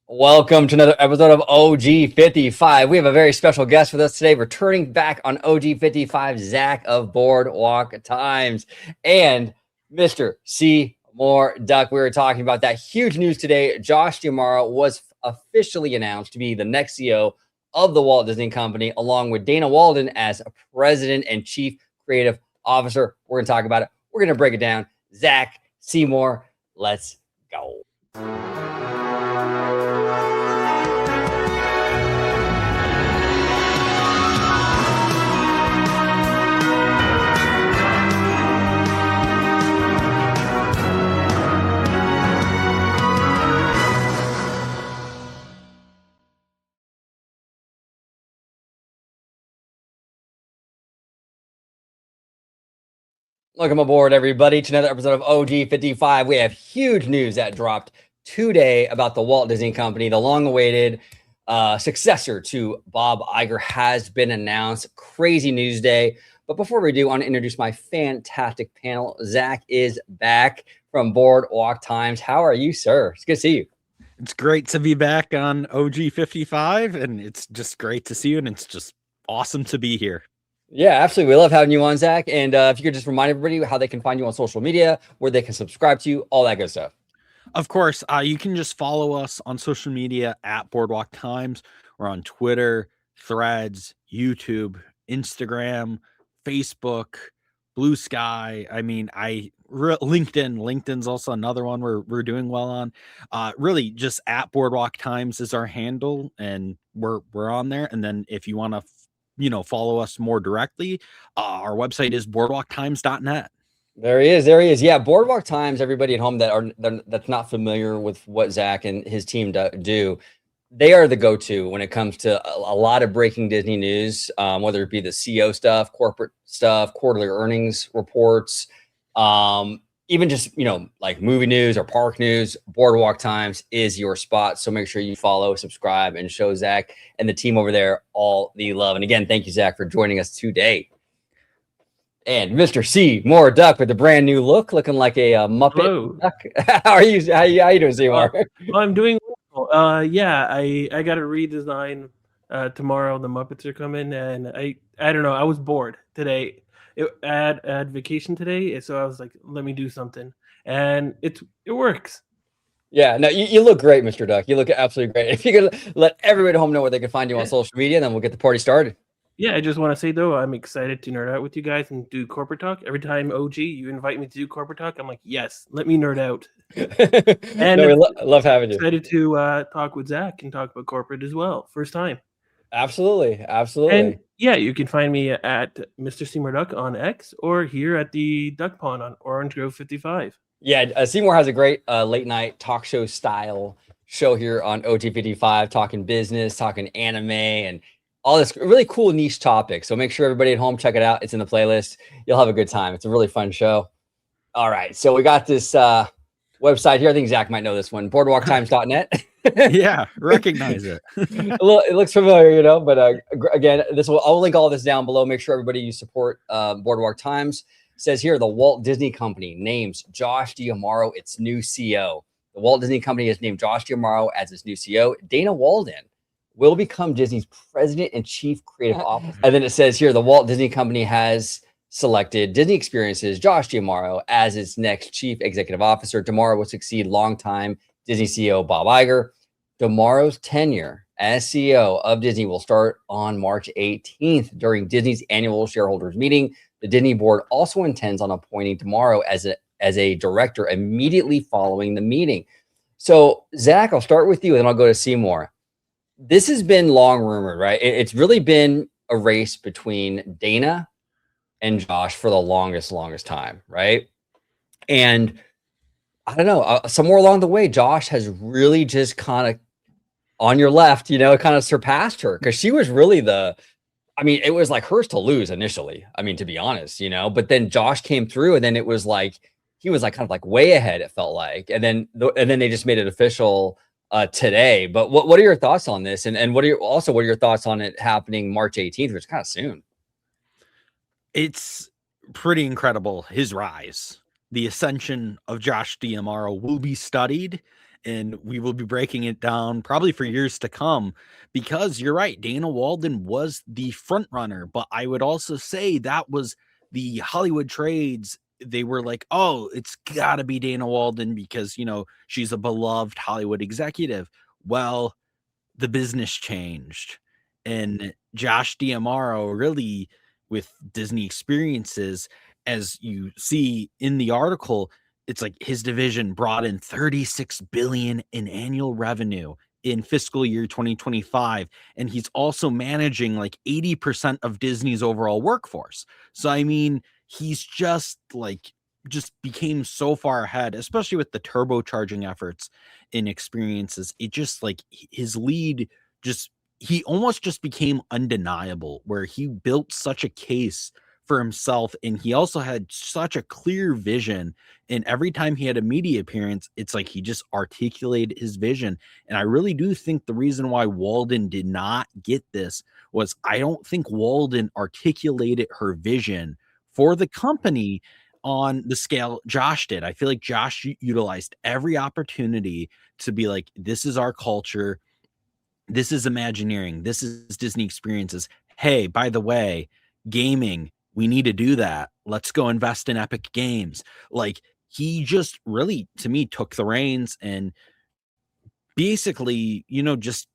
Welcome to another episode of OG 55. We have a very special guest with us today, returning back on OG 55, Zach of Boardwalk Times and Mr. Seymour Duck. We were talking about that huge news today. Josh D'Amaro was officially announced to be the next CEO of the Walt Disney Company, along with Dana Walden as president and chief creative officer. We're going to talk about it. We're going to break it down. Zach, Seymour, let's go. Welcome aboard, everybody, to another episode of OG 55. We have huge news that dropped today about the Walt Disney Company. The long-awaited successor to Bob Iger has been announced. Crazy news day. But before we do, I want to introduce my fantastic panel. Zach is back from Boardwalk Times. How are you, sir? It's good to see you. It's great to be back on OG 55, and it's just great to see you, and it's just awesome to be here. Yeah, absolutely. We love having you on, Zach. And if you could just remind everybody how they can find you on social media, where they can subscribe to you, all that good stuff. Of course, you can just follow us on social media at Boardwalk Times. We're on Twitter, Threads, YouTube, Instagram, Facebook, Blue Sky. I mean, LinkedIn. LinkedIn's also another one we're doing well on. Really, just at Boardwalk Times is our handle, and we're on there. And then if you want to follow us more directly, our website is boardwalktimes.net. There he is. There he is. Yeah, Boardwalk Times. Everybody at home that's not familiar with what Zach and his team do, they are the go-to when it comes to a lot of breaking Disney news, whether it be the CEO stuff, corporate stuff, quarterly earnings reports, even just like movie news or park news. Boardwalk Times is your spot. So make sure you follow, subscribe, and show Zach and the team over there all the love. And again, thank you, Zach, for joining us today. And Mr. Seymour Duck with a brand new look, looking like a Muppet. Hello. Duck. How are you? How you doing, Seymour? I'm doing well. Yeah, I got to redesign tomorrow. The Muppets are coming, and I don't know. I was bored today. I had vacation today, so I was like, let me do something, and it works. Yeah, no, you look great, Mr. Duck. You look absolutely great. If you could let everybody at home know where they can find you on social media, then we'll get the party started. Yeah, I just want to say, though, I'm excited to nerd out with you guys and do corporate talk. Every time, OG, you invite me to do corporate talk, I'm like, yes, let me nerd out. And no, we love having you. Excited to talk with Zach and talk about corporate as well. First time. Absolutely. Absolutely. And yeah, you can find me at Mr. Seymour Duck on X or here at the Duck Pond on Orange Grove 55. Yeah, Seymour has a great late night talk show style show here on OT 55, talking business, talking anime, and all this really cool niche topic. So make sure everybody at home check it out. It's in the playlist. You'll have a good time. It's a really fun show. All right, so we got this website here. I think Zach might know this one, boardwalktimes.net. Yeah, recognize it. It looks familiar, but again, I'll link all this down below. Make sure everybody you support Boardwalk Times. It says here, the Walt Disney Company names Josh D'Amaro its new CEO. The Walt Disney Company has named Josh D'Amaro as its new CEO. Dana Walden will become Disney's president and chief creative officer. And then it says here, the Walt Disney Company has selected Disney Experiences Josh D'Amaro as its next chief executive officer. D'Amaro will succeed longtime Disney CEO Bob Iger. D'Amaro's tenure as CEO of Disney will start on March 18th during Disney's annual shareholders meeting. The Disney board also intends on appointing D'Amaro as a director immediately following the meeting. So, Zach, I'll start with you, and then I'll go to Seymour. This has been long rumored, right? It's really been a race between Dana and Josh for the longest time, right? And I don't know, somewhere along the way, Josh has really just kind of on your left, kind of surpassed her, because she was really it was like hers to lose initially. I mean, to be honest, but then Josh came through, and then it was like he was like kind of like way ahead, it felt like, and then they just made it official today. But what are your thoughts on this, and what are your thoughts on it happening March 18th, which is kind of soon? It's pretty incredible, his rise. The ascension of Josh D'Amaro will be studied, and we will be breaking it down probably for years to come, because you're right, Dana Walden was the front runner, but I would also say that was the Hollywood trades. They were like, oh, it's got to be Dana Walden because, she's a beloved Hollywood executive. Well, the business changed, and Josh D'Amaro really, with Disney Experiences, as you see in the article, it's like his division brought in 36 billion in annual revenue in fiscal year 2025, and he's also managing like 80% of Disney's overall workforce. So I mean, he's just became so far ahead, especially with the turbocharging efforts in Experiences. It just like his lead, just he almost just became undeniable, where he built such a case for himself, and he also had such a clear vision, and every time he had a media appearance, it's like he just articulated his vision. And I really do think the reason why Walden did not get this was, I don't think Walden articulated her vision for the company on the scale Josh did. I feel like Josh utilized every opportunity to be like, this is our culture, this is Imagineering, this is Disney Experiences. Hey, by the way, gaming, we need to do that. Let's go invest in Epic Games. Like, he just really, to me, took the reins and basically, just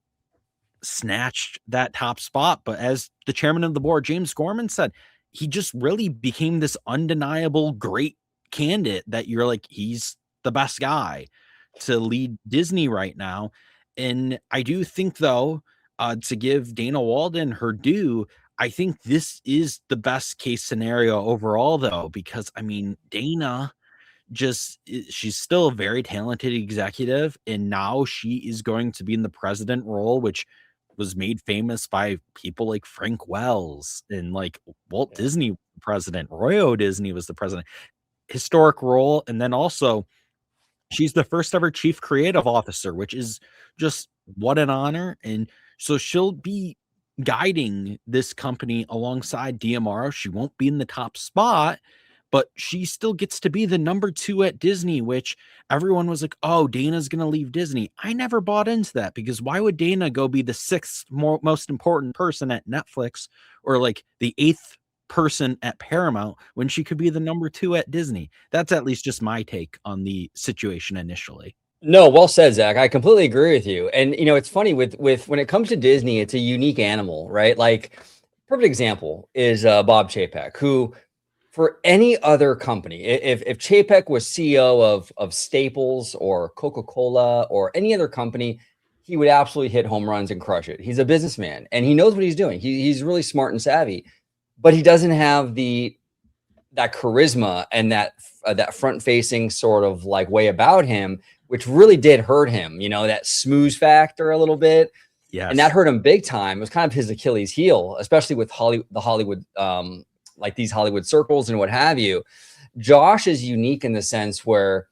snatched that top spot. But as the chairman of the board, James Gorman, said, he just really became this undeniable great candidate that you're like, he's the best guy to lead Disney right now. And I do think, though, to give Dana Walden her due, I think this is the best case scenario overall, though, because I mean, Dana she's still a very talented executive, and now she is going to be in the president role, which was made famous by people like Frank Wells and like Walt Disney president. Roy Disney was the president. Historic role. And then also, she's the first ever chief creative officer, which is just what an honor. And so she'll be guiding this company alongside D'Amaro. She won't be in the top spot, but she still gets to be the number 2 at Disney, which everyone was like, oh, Dana's going to leave Disney. I never bought into that, because why would Dana go be the 6th most important person at Netflix, or like the 8th person at Paramount, when she could be the number 2 at Disney? That's at least just my take on the situation initially. No, well said, Zach. I completely agree with you. And it's funny with when it comes to Disney, it's a unique animal, right? Like, perfect example is Bob Chapek, who, for any other company, if Chapek was CEO of Staples or Coca-Cola or any other company, he would absolutely hit home runs and crush it. He's a businessman and he knows what he's doing. He's really smart and savvy, but he doesn't have that charisma and that front-facing sort of like way about him, which really did hurt him. That smooth factor a little bit. Yes. And that hurt him big time. It was kind of his Achilles heel, especially with the Hollywood, like these Hollywood circles and what have you. Josh is unique in the sense where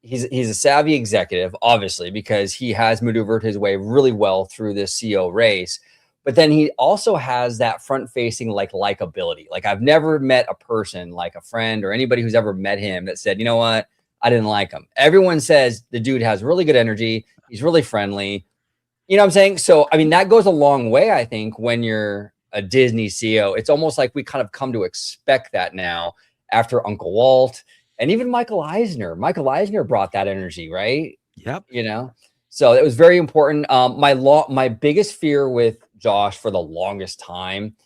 he's a savvy executive, obviously, because he has maneuvered his way really well through this CEO race. But then he also has that front-facing likability. Like, I've never met a person, like a friend or anybody who's ever met him, that said, you know what, I didn't like him. Everyone says the dude has really good energy. He's really friendly. You know what I'm saying? So, I mean, that goes a long way, I think, when you're a Disney CEO. It's almost like we kind of come to expect that now after Uncle Walt and even Michael Eisner. Michael Eisner brought that energy, right? Yep. So it was very important. My biggest fear with Josh for the longest time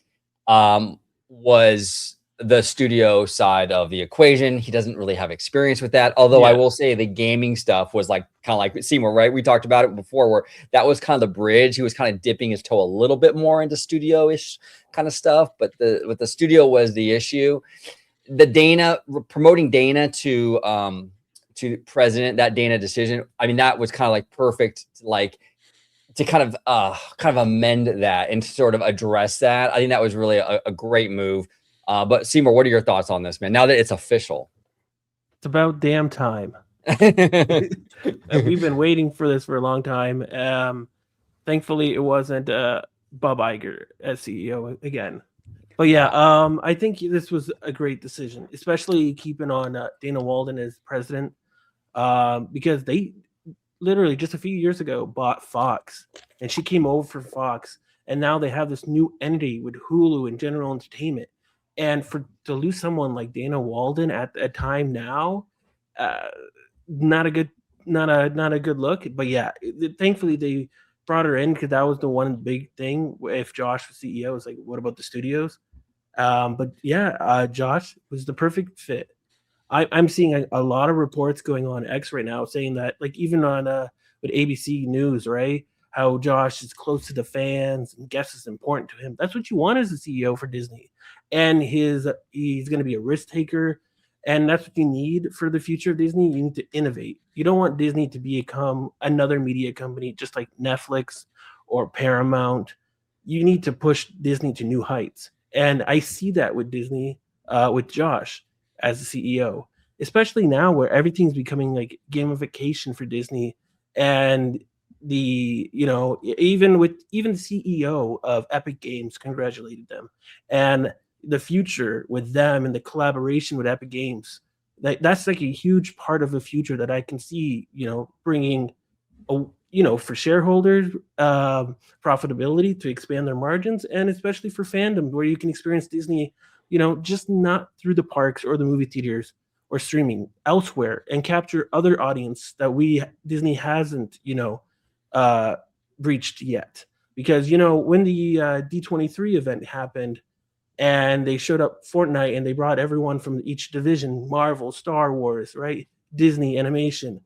was the studio side of the equation. He doesn't really have experience with that. Although I will say the gaming stuff was kind of like Seymour, right? We talked about it before, where that was kind of the bridge. He was kind of dipping his toe a little bit more into studio-ish kind of stuff, but the studio was the issue. The promoting Dana to president, that Dana decision, I mean, that was kind of like perfect, to kind of amend that and sort of address that. I think that was really a great move. But Seymour, what are your thoughts on this, man? Now that it's official, it's about damn time. We've been waiting for this for a long time. Thankfully, it wasn't Bob Iger as CEO again. But I think this was a great decision, especially keeping on Dana Walden as president, because literally just a few years ago bought Fox, and she came over for Fox, and now they have this new entity with Hulu and General Entertainment. And to lose someone like Dana Walden at a time now, uh, not a good not a good look. But yeah, thankfully they brought her in, because that was the one big thing. If Josh was CEO, it's like, what about the studios? But yeah, Josh was the perfect fit. I'm seeing a lot of reports going on X right now saying that, like, even on with ABC News, right? How Josh is close to the fans and guests is important to him. That's what you want as a CEO for Disney. And he's going to be a risk taker, and that's what you need for the future of Disney. You need to innovate. You don't want Disney to become another media company just like Netflix or Paramount. You need to push Disney to new heights, and I see that with Disney, with Josh as the CEO, especially now where everything's becoming like gamification for Disney. And even the CEO of Epic Games congratulated them, and the future with them and the collaboration with Epic Games, that's like a huge part of the future that I can see, bringing for shareholders, profitability to expand their margins, and especially for fandom, where you can experience Disney, just not through the parks or the movie theaters or streaming elsewhere, and capture other audience that Disney hasn't, reached yet. Because when the D23 event happened, and they showed up Fortnite, and they brought everyone from each division, Marvel, Star Wars, right, Disney Animation,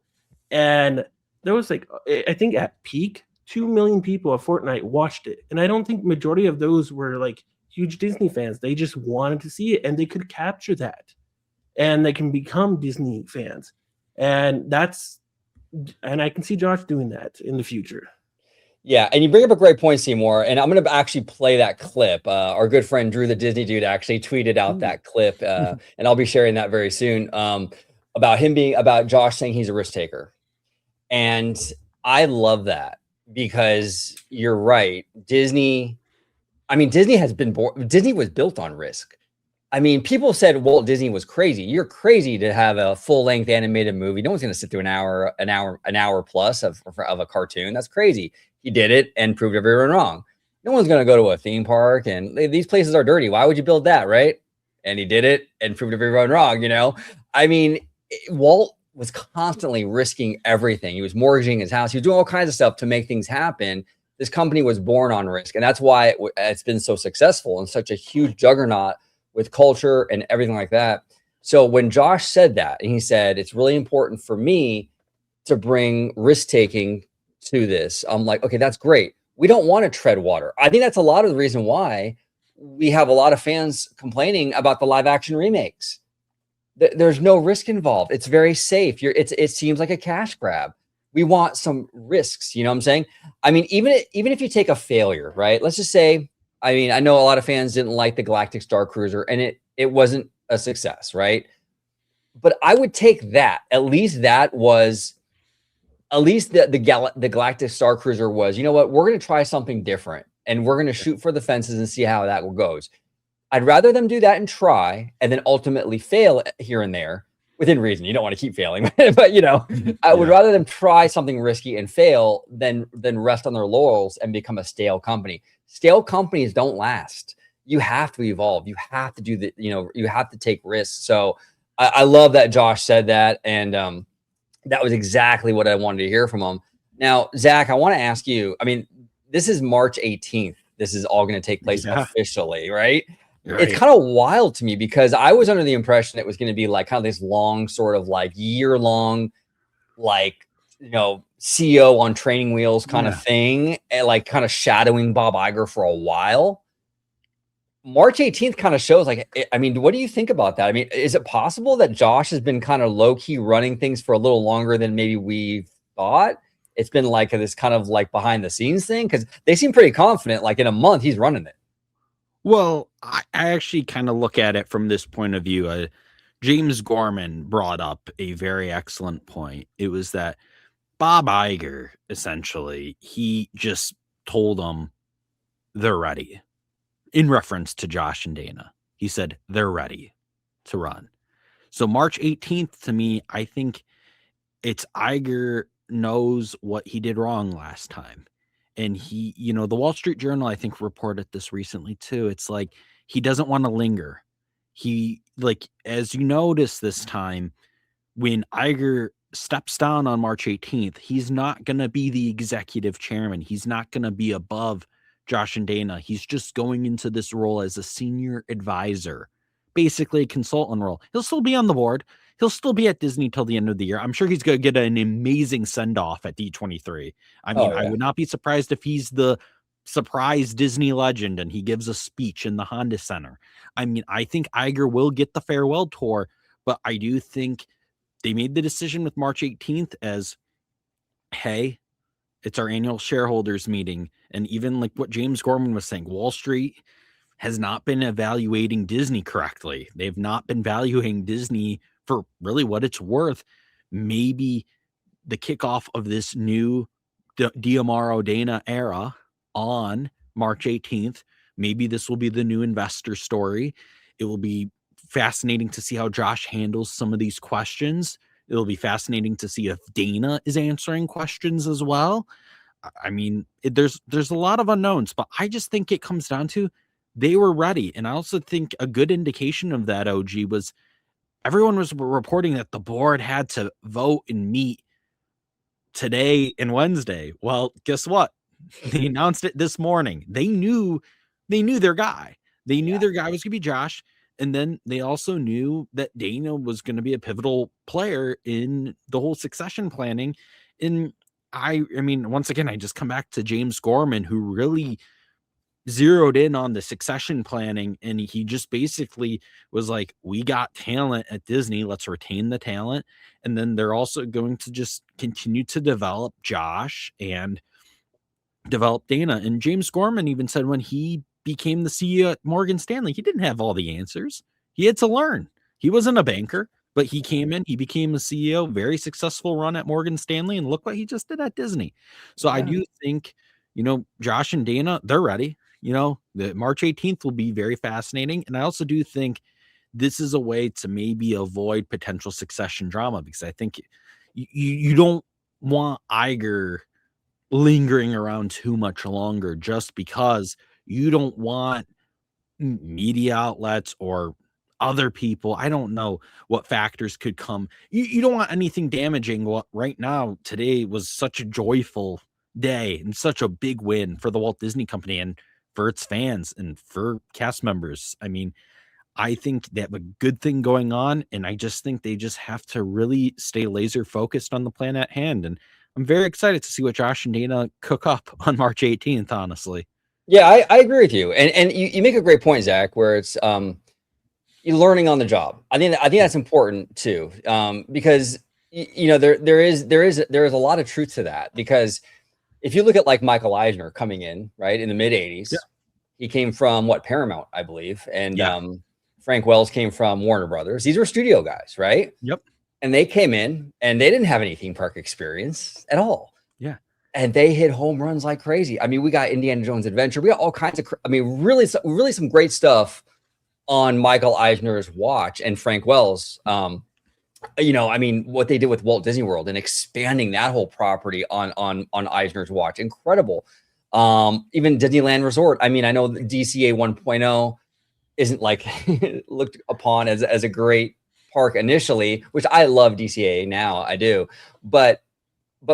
and there was like, I think at peak, 2 million people at Fortnite watched it. And I don't think majority of those were like huge Disney fans. They just wanted to see it, and they could capture that, and they can become Disney fans. And I can see Josh doing that in the future. Yeah, and you bring up a great point, Seymour, and I'm going to actually play that clip. Our good friend Drew, the Disney dude, actually tweeted out that clip, and I'll be sharing that very soon, about Josh saying he's a risk taker. And I love that, because you're right. Disney was built on risk. I mean, people said Walt Disney was crazy. You're crazy to have a full-length animated movie. No one's going to sit through an hour plus of a cartoon. That's crazy. He did it and proved everyone wrong. No one's going to go to a theme park, and these places are dirty. Why would you build that, right? And he did it and proved everyone wrong. I mean, Walt was constantly risking everything. He was mortgaging his house. He was doing all kinds of stuff to make things happen. This company was born on risk, and that's why it's been so successful and such a huge juggernaut with culture and everything like that. So when Josh said that, and he said, it's really important for me to bring risk-taking to this, I'm like, okay, that's great. We don't want to tread water. I think that's a lot of the reason why we have a lot of fans complaining about the live action remakes. There's no risk involved. It's very safe. It seems like a cash grab. We want some risks. You know what I'm saying? I mean, even if you take a failure, right? Let's just say, I mean, I know a lot of fans didn't like the Galactic Star Cruiser, and it wasn't a success, right? But I would take that. At least the Galactic Star Cruiser was, you know what? We're going to try something different, and we're going to shoot for the fences and see how that goes. I'd rather them do that and try, and then ultimately fail here and there within reason. You don't want to keep failing, but I would rather them try something risky and fail than rest on their laurels and become a stale company. Stale companies don't last. You have to evolve. You have to do you have to take risks. So I love that Josh said that. And that was exactly what I wanted to hear from him. Now, Zach, I want to ask you, I mean, this is March 18th. This is all going to take place officially, right? It's kind of wild to me, because I was under the impression it was going to be like kind of this long, sort of like year-long, like, CEO on training wheels kind of thing, and like kind of shadowing Bob Iger for a while. March 18th kind of shows, like, I mean, what do you think about that? I mean, is it possible that Josh has been kind of low-key running things for a little longer than maybe we thought? It's been like this kind of like behind the scenes thing, because they seem pretty confident, like in a month he's running it. Well, I actually kind of look at it from this point of view. James Gorman brought up a very excellent point. It was that Bob Iger, essentially, he just told them they're ready. In reference to Josh and Dana, he said they're ready to run. So March 18th, to me, I think it's Iger knows what he did wrong last time. And he, the Wall Street Journal, I think, reported this recently too. It's like he doesn't want to linger. He, like, as you notice this time, when Iger steps down on March 18th, he's not going to be the executive chairman. He's not going to be above Josh and Dana. He's just going into this role as a senior advisor, basically a consultant role. He'll still be on the board. He'll still be at Disney till the end of the year. I'm sure he's going to get an amazing send-off at D23. I mean, I would not be surprised if he's the surprise Disney legend and he gives a speech in the Honda Center. I mean, I think Iger will get the farewell tour, but I do think they made the decision with March 18th as, hey, it's our annual shareholders meeting. And even like what James Gorman was saying, Wall Street has not been evaluating Disney correctly. They've not been valuing Disney for really what it's worth. Maybe the kickoff of this new D'Amaro Dana era on March 18th, maybe this will be the new investor story. It will be fascinating to see how Josh handles some of these questions. It'll be fascinating to see if Dana is answering questions as well. I mean, there's a lot of unknowns, but I just think it comes down to they were ready. And I also think a good indication of that, OG, was everyone was reporting that the board had to vote and meet today and Wednesday. Well, guess what? They announced it this morning. They knew their guy. They knew their guy was going to be Josh. And then they also knew that Dana was going to be a pivotal player in the whole succession planning. And I mean, once again, I just come back to James Gorman, who really zeroed in on the succession planning. And he just basically was like, we got talent at Disney. Let's retain the talent. And then they're also going to just continue to develop Josh and develop Dana. And James Gorman even said when he became the CEO at Morgan Stanley, he didn't have all the answers. He had to learn. He wasn't a banker, but he came in, he became a CEO, very successful run at Morgan Stanley, and look what he just did at Disney. So I do think, Josh and Dana, they're ready. The March 18th will be very fascinating. And I also do think this is a way to maybe avoid potential succession drama, because I think you don't want Iger lingering around too much longer just because you don't want media outlets or other people. I don't know what factors could come. You don't want anything damaging what right now today was such a joyful day and such a big win for the Walt Disney Company and for its fans and for cast members. I mean, I think they have a good thing going on, and I just think they just have to really stay laser focused on the plan at hand. And I'm very excited to see what Josh and Dana cook up on March 18th, honestly. Yeah, I agree with you. And you make a great point, Zach, where it's you're learning on the job. I think that's important too. Because there is a lot of truth to that, because if you look at like Michael Eisner coming in, right, in the mid 80s, he came from Paramount, I believe. And Frank Wells came from Warner Brothers. These were studio guys, right? Yep. And they came in and they didn't have any theme park experience at all. Yeah. And they hit home runs like crazy. I mean, we got Indiana Jones Adventure. We got all kinds of, really some great stuff on Michael Eisner's watch and Frank Wells. What they did with Walt Disney World and expanding that whole property on Eisner's watch, incredible. Even Disneyland Resort. I mean, I know DCA 1.0 isn't like looked upon as a great park initially, which I love DCA now, I do, but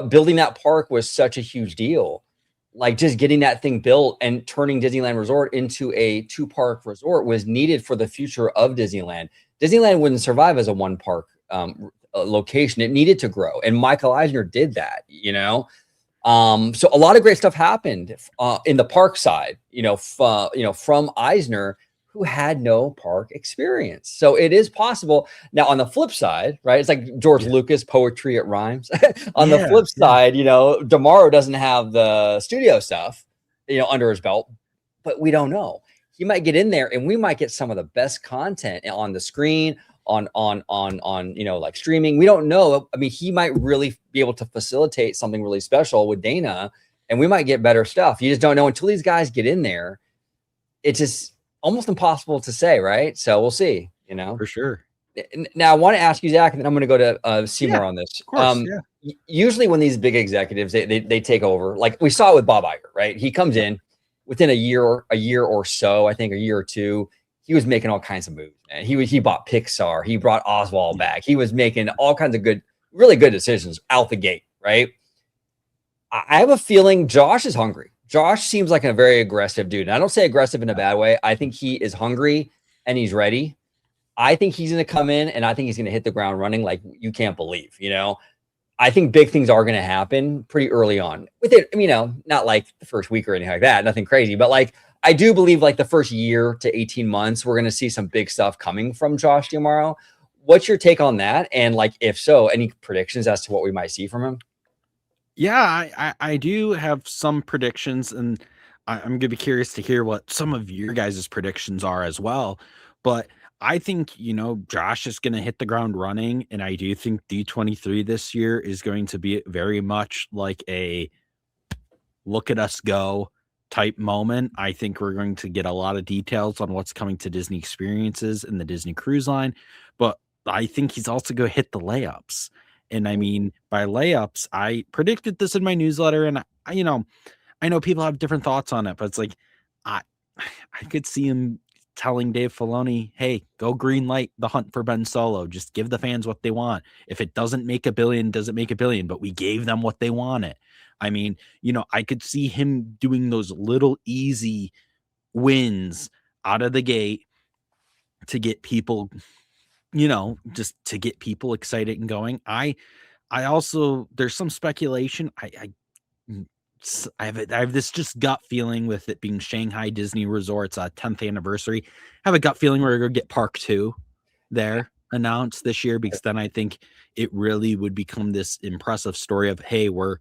building that park was such a huge deal. Like just getting that thing built and turning Disneyland Resort into a 2-park resort was needed for the future of Disneyland. Disneyland wouldn't survive as a 1-park location. It needed to grow. And Michael Eisner did that, so a lot of great stuff happened in the park side, from Eisner, who had no park experience. So it is possible. Now on the flip side, right? It's like George Lucas, poetry, it rhymes. On the flip side, D'Amaro doesn't have the studio stuff, under his belt, but we don't know. He might get in there and we might get some of the best content on the screen, on like streaming. We don't know. I mean, he might really be able to facilitate something really special with Dana, and we might get better stuff. You just don't know until these guys get in there. It's just almost impossible to say, right? So we'll see, For sure. Now I want to ask you, Zach, and then I'm going to go to Seymour on this. Of course, usually when these big executives they take over, like we saw it with Bob Iger, right? He comes in within a year or so, I think a year or two, he was making all kinds of moves, man. He bought Pixar, he brought Oswald back, he was making all kinds of really good decisions out the gate, right? I have a feeling Josh is hungry. Josh seems like a very aggressive dude. And I don't say aggressive in a bad way. I think he is hungry and he's ready. I think he's going to come in and I think he's going to hit the ground running like you can't believe, you know? I think big things are going to happen pretty early on with it. You know, not like the first week or anything like that, nothing crazy, but like I do believe like the first year to 18 months, we're going to see some big stuff coming from Josh D'Amaro. What's your take on that? And like, if so, any predictions as to what we might see from him? Yeah, I do have some predictions, and I'm gonna be curious to hear what some of your guys' predictions are as well. But I think, Josh is gonna hit the ground running, and I do think D23 this year is going to be very much like a look at us go type moment. I think we're going to get a lot of details on what's coming to Disney Experiences and the Disney Cruise Line, but I think he's also going to hit the layups. And I mean, by layups, I predicted this in my newsletter, and I know people have different thoughts on it, but it's like I I could see him telling Dave Filoni, "Hey, go green light the hunt for Ben Solo. Just give the fans what they want. If it doesn't make a billion, doesn't make a billion, but we gave them what they wanted." I mean, I could see him doing those little easy wins out of the gate to get people, just to get people excited and going. I also, there's some speculation. Mm, I have this just gut feeling with it being Shanghai Disney Resort's 10th anniversary. I have a gut feeling we're going to get Park 2 there announced this year, because then I think it really would become this impressive story of, hey, we're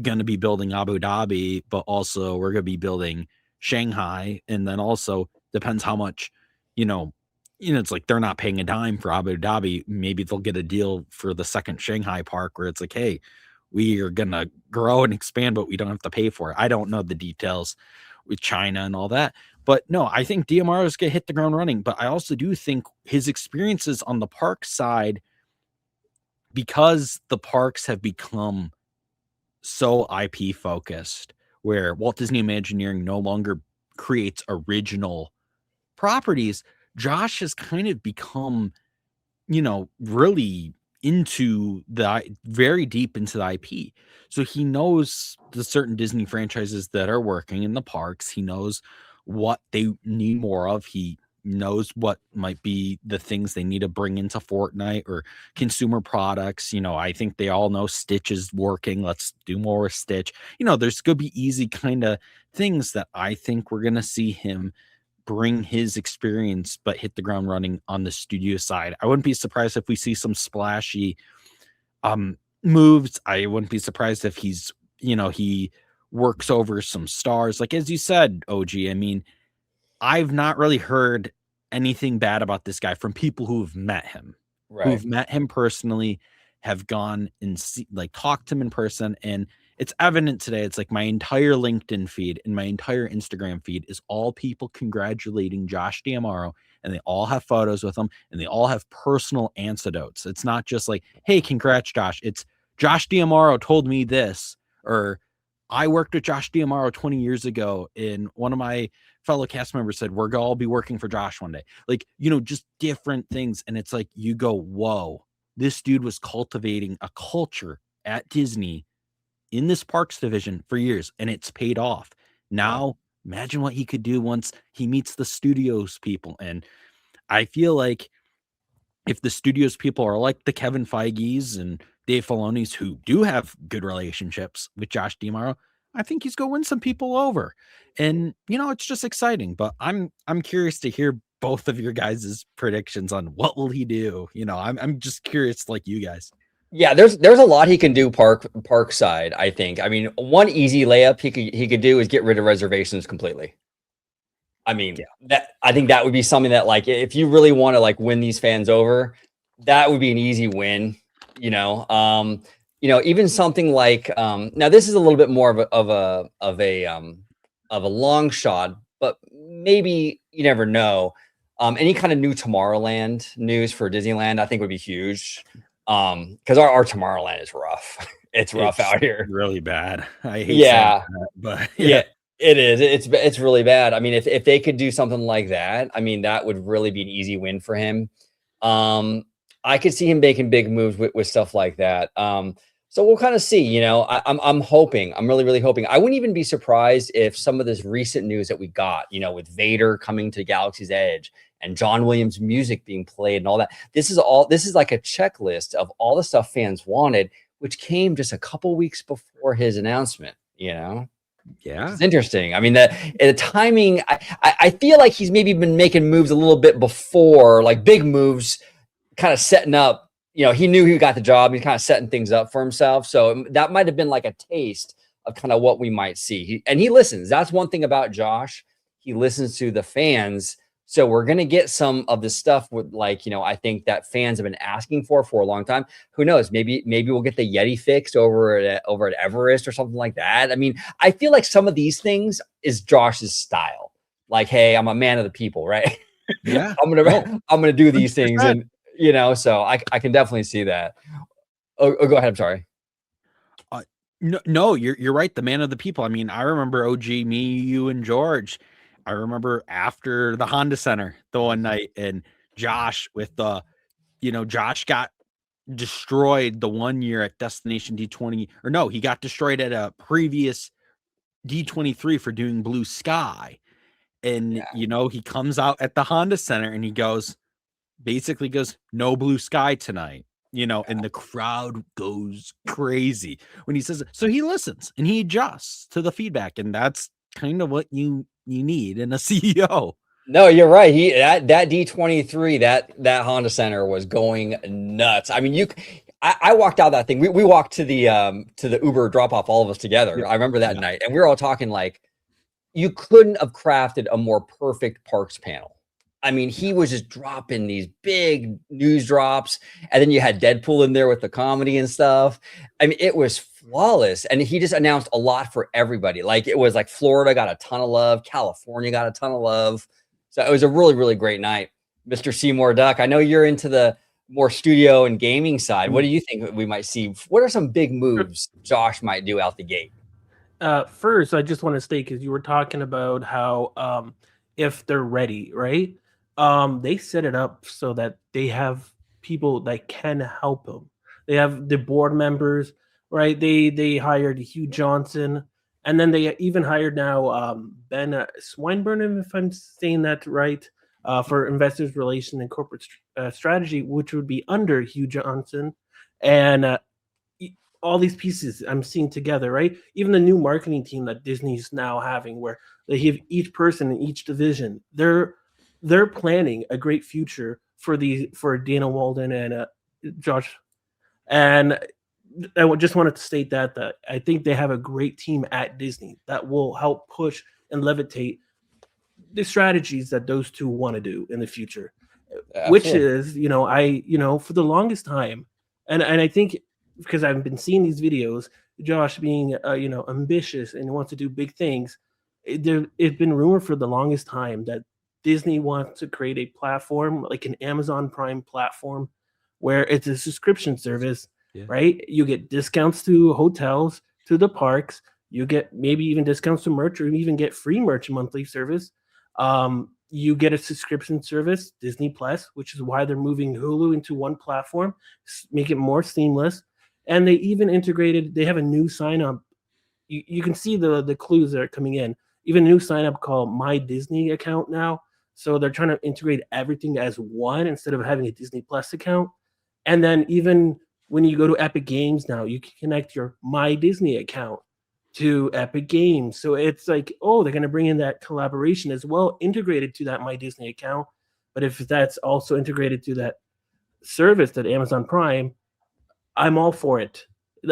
going to be building Abu Dhabi, but also we're going to be building Shanghai. And then also depends how much, it's like they're not paying a dime for Abu Dhabi. Maybe they'll get a deal for the second Shanghai park where it's like, hey, we are going to grow and expand, but we don't have to pay for it. I don't know the details with China and all that. But no, I think DMR is going to hit the ground running. But I also do think his experiences on the park side, because the parks have become so IP focused, where Walt Disney Imagineering no longer creates original properties, Josh has kind of become, really into very deep into the IP. So he knows the certain Disney franchises that are working in the parks. He knows what they need more of. He knows what might be the things they need to bring into Fortnite or consumer products. I think they all know Stitch is working. Let's do more with Stitch. There's going to be easy kind of things that I think we're going to see him bring his experience, but hit the ground running on the studio side. I wouldn't be surprised if we see some splashy moves. I wouldn't be surprised if he works over some stars. Like, as you said, OG, I mean, I've not really heard anything bad about this guy from people who've met him, Right. personally, have gone and talked to him in person. And it's evident today. It's like my entire LinkedIn feed and my entire Instagram feed is all people congratulating Josh D'Amaro, and they all have photos with him, and they all have personal anecdotes. It's not just like, hey, congrats, Josh. It's Josh D'Amaro told me this, or I worked with Josh D'Amaro 20 years ago, and one of my fellow cast members said, we're going to all be working for Josh one day. Like, just different things. And it's like, you go, whoa, this dude was cultivating a culture at Disney in this parks division for years, and it's paid off. Now, imagine what he could do once he meets the studios people. And I feel like if the studios people are like the Kevin Feige's and Dave Filoni's, who do have good relationships with Josh D'Amaro, I think he's going to win some people over. And it's just exciting. But I'm curious to hear both of your guys' predictions on what will he do. I'm just curious, like you guys. Yeah, there's a lot he can do park side, I think. I mean, one easy layup he could do is get rid of reservations completely. I mean, I think that would be something that, like, if you really want to like win these fans over, that would be an easy win. Even something like now this is a little bit more of a long shot, but maybe you never know. Any kind of new Tomorrowland news for Disneyland, I think would be huge. Because our Tomorrowland is rough. It's rough out here. Really bad. I hate saying Yeah. that, but Yeah, it is. It's really bad. I mean, if they could do something like that, I mean, that would really be an easy win for him. I could see him making big moves with stuff like that. So we'll kind of see. You know, I'm hoping. I'm really hoping. I wouldn't even be surprised if some of this recent news that we got, you know, with Vader coming to Galaxy's Edge and John Williams music being played and all that. This is like a checklist of all the stuff fans wanted, which came just a couple weeks before his announcement. You know. yeah. It's interesting. I mean, the timing, I feel like he's maybe been making moves a little bit before, like big moves, kind of setting up. You know, he knew he got the job. He's kind of setting things up for himself. So that might have been like a taste of kind of what we might see. He listens. That's one thing about Josh. He listens to the fans. So we're going to get some of the stuff with, like, you know, I think that fans have been asking for a long time. Who knows? Maybe we'll get the Yeti fixed over at Everest or something like that. I mean, I feel like some of these things is Josh's style. Like, hey, I'm a man of the people, right? Yeah. I'm gonna do these things, 100%. and you know, so I can definitely see that. Oh, go ahead. I'm sorry. No, you're right. The man of the people. I mean, I remember OG, me, you, and George. I remember after the Honda Center the one night, and Josh with the, Josh got destroyed the one year at Destination D20, or no, he got destroyed at a previous D23 for doing Blue Sky. And, he comes out at the Honda Center and he basically goes, no blue sky tonight, and the crowd goes crazy when he says it. So he listens and he adjusts to the feedback. And that's kind of what you need in a CEO. No, you're right. That D23, that Honda Center was going nuts. I mean, I walked out that thing. We walked to the Uber drop off, all of us together. I remember that night, and we were all talking like, you couldn't have crafted a more perfect parks panel. I mean, he was just dropping these big news drops, and then you had Deadpool in there with the comedy and stuff. I mean, it was flawless, and he just announced a lot for everybody. Like, it was like Florida got a ton of love, California got a ton of love. So it was a really great night. Mr. Seymour Duck, I know you're into the more studio and gaming side. What do you think we might see? What are some big moves Josh might do out the gate? First, I just want to state, because you were talking about how if they're ready, right? They set it up so that they have people that can help them. They have the board members, right? They hired Hugh Johnson, and then they even hired now Ben Swinburne, if I'm saying that right, for investors relation and corporate strategy, which would be under Hugh Johnson, and all these pieces I'm seeing together, right? Even the new marketing team that Disney's now having, where they have each person in each division, they're planning a great future for Dana Walden and Josh. And I just wanted to state that I think they have a great team at Disney that will help push and levitate the strategies that those two want to do in the future. Absolutely. Which is, for the longest time, and I think, because I've been seeing these videos, Josh being, ambitious and wants to do big things. It's been rumored for the longest time that Disney wants to create a platform, like an Amazon Prime platform, where it's a subscription service, right? You get discounts to hotels, to the parks. You get maybe even discounts to merch, or even get free merch monthly service. You get a subscription service, Disney Plus, which is why they're moving Hulu into one platform, make it more seamless. And they even integrated, they have a new sign up. You can see the clues that are coming in. Even a new sign up called My Disney account now. So they're trying to integrate everything as one instead of having a Disney Plus account. And then even when you go to Epic Games now, you can connect your My Disney account to Epic Games. So it's like, oh, they're going to bring in that collaboration as well, integrated to that My Disney account. But if that's also integrated to that service, that Amazon Prime, I'm all for it.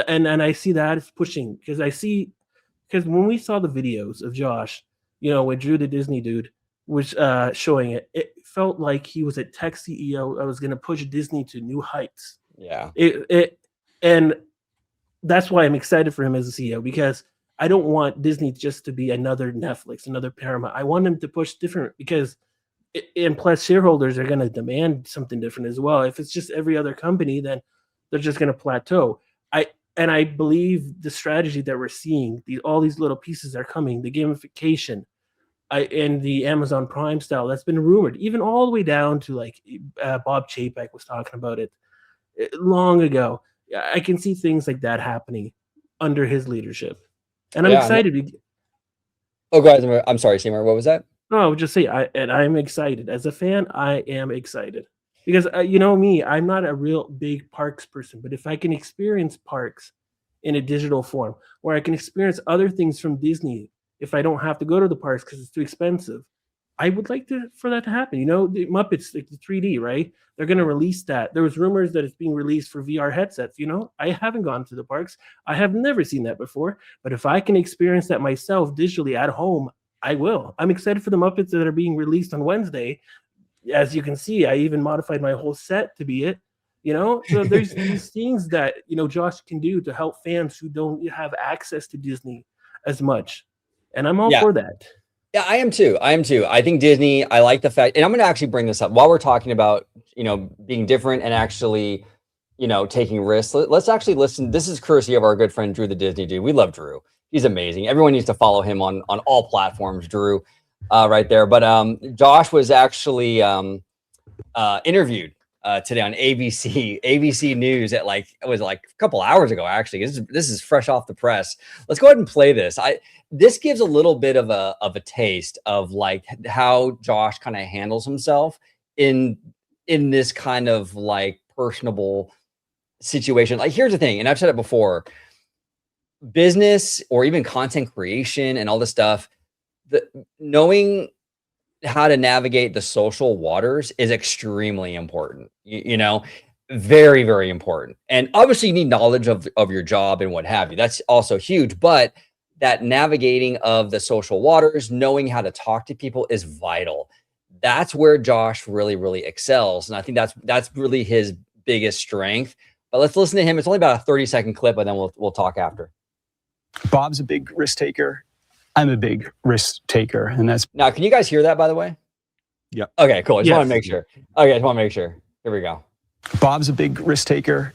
And I see that as pushing, because when we saw the videos of Josh, with Drew the Disney dude was showing it, it felt like he was a tech CEO that was going to push Disney to new heights. Yeah. And that's why I'm excited for him as a CEO, because I don't want Disney just to be another Netflix, another Paramount. I want them to push different, and plus shareholders are going to demand something different as well. If it's just every other company, then they're just going to plateau. I believe the strategy that we're seeing, all these little pieces are coming, the gamification, and the Amazon Prime style that's been rumored, even all the way down to like Bob Chapek was talking about it long ago. I can see things like that happening under his leadership, and I'm Yeah. excited. Oh, guys, I'm sorry, Seymour. What was that? No, I would just say I'm excited as a fan. I am excited because you know me, I'm not a real big parks person, but if I can experience parks in a digital form, where I can experience other things from Disney, if I don't have to go to the parks because it's too expensive, I would like for that to happen. You know, the Muppets, like the 3D, right? They're going to release that. There was rumors that it's being released for VR headsets. You know, I haven't gone to the parks. I have never seen that before. But if I can experience that myself digitally at home, I will. I'm excited for the Muppets that are being released on Wednesday. As you can see, I even modified my whole set to be it. You know, so there's these things that, you know, Josh can do to help fans who don't have access to Disney as much. And I'm all Yeah. for that. Yeah, I am too. I think Disney, I like the fact, and I'm going to actually bring this up while we're talking about, being different and actually, taking risks. Let's actually listen. This is courtesy of our good friend, Drew, the Disney dude. We love Drew. He's amazing. Everyone needs to follow him on all platforms, Drew, right there. But Josh was actually interviewed today on ABC News at it was like a couple hours ago, actually. This is fresh off the press. Let's go ahead and play this. This gives a little bit of a taste of like how Josh kind of handles himself in this kind of like personable situation. Like, here's the thing, and I've said it before, business or even content creation and all this stuff, knowing how to navigate the social waters is extremely important. Very, very important. And obviously you need knowledge of your job and what have you. That's also huge, but that navigating of the social waters, knowing how to talk to people is vital. That's where Josh really, really excels. And I think that's really his biggest strength. But let's listen to him. It's only about a 30-second clip, and then we'll talk after. Bob's a big risk taker. I'm a big risk taker, and that's now. Can you guys hear that, by the way? Yep. Okay, cool. I just want to make sure. Okay, I just want to make sure. Here we go. Bob's a big risk taker.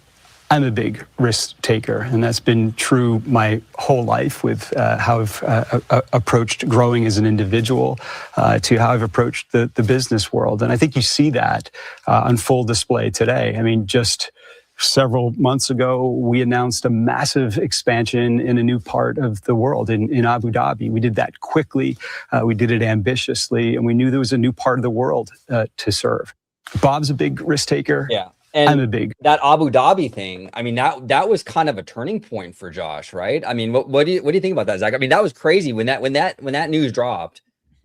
I'm a big risk taker, and that's been true my whole life with how I've approached growing as an individual to how I've approached the business world. And I think you see that on full display today. I mean, just several months ago, we announced a massive expansion in a new part of the world in Abu Dhabi. We did that quickly. We did it ambitiously, and we knew there was a new part of the world to serve. Bob's a big risk taker. Yeah. And I'm a big. That Abu Dhabi thing, I mean, that was kind of a turning point for Josh, right? I mean, what do you think about that, Zach? I mean, that was crazy when that news dropped.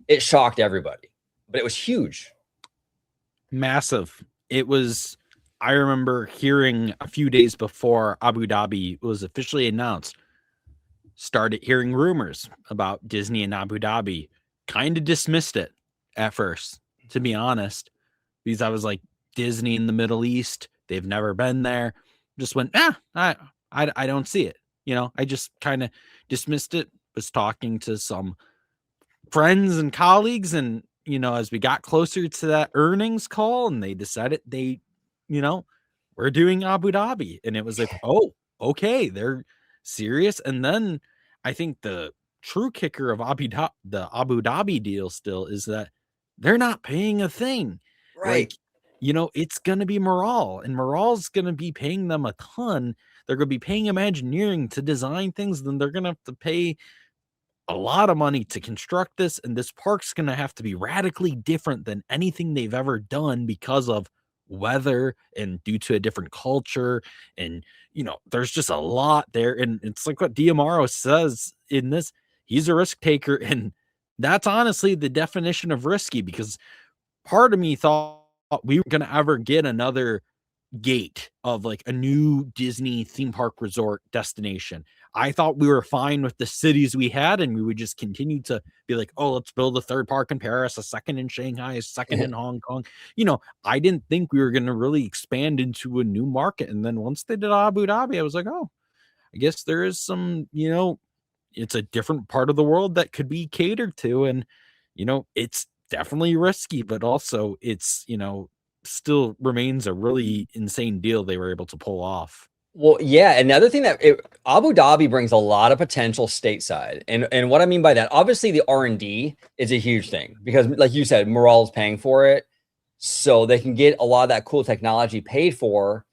It shocked everybody, but it was huge. Massive. It was. I remember hearing a few days before Abu Dhabi was officially announced, started hearing rumors about Disney and Abu Dhabi. Kind of dismissed it at first, to be honest, because I was like, Disney in the Middle East, they've never been there. Just went, I don't see it. I just kind of dismissed it. Was talking to some friends and colleagues, and as we got closer to that earnings call, and they decided we're doing Abu Dhabi, and it was like, oh, okay, they're serious. And then I think the true kicker of the Abu Dhabi deal still is that they're not paying a thing, Right? It's going to be Morale, and Morale's going to be paying them a ton. They're going to be paying Imagineering to design things. Then they're going to have to pay a lot of money to construct this. And this park's going to have to be radically different than anything they've ever done because of weather and due to a different culture. And, there's just a lot there. And it's like what Diamaro says in this, he's a risk taker. And that's honestly the definition of risky, because part of me thought we were going to ever get another gate of like a new Disney theme park resort destination. I thought we were fine with the cities we had, and we would just continue to be like, oh, let's build a third park in Paris, a second in Shanghai, a second in Hong Kong. I didn't think we were going to really expand into a new market. And then once they did Abu Dhabi, I was like, oh, I guess there is some, it's a different part of the world that could be catered to. And, it's definitely risky, but also it's, still remains a really insane deal they were able to pull off. Well, yeah, and the other thing that Abu Dhabi brings a lot of potential stateside, and what I mean by that, obviously the R&D is a huge thing because, like you said, Moral's paying for it, so they can get a lot of that cool technology paid for.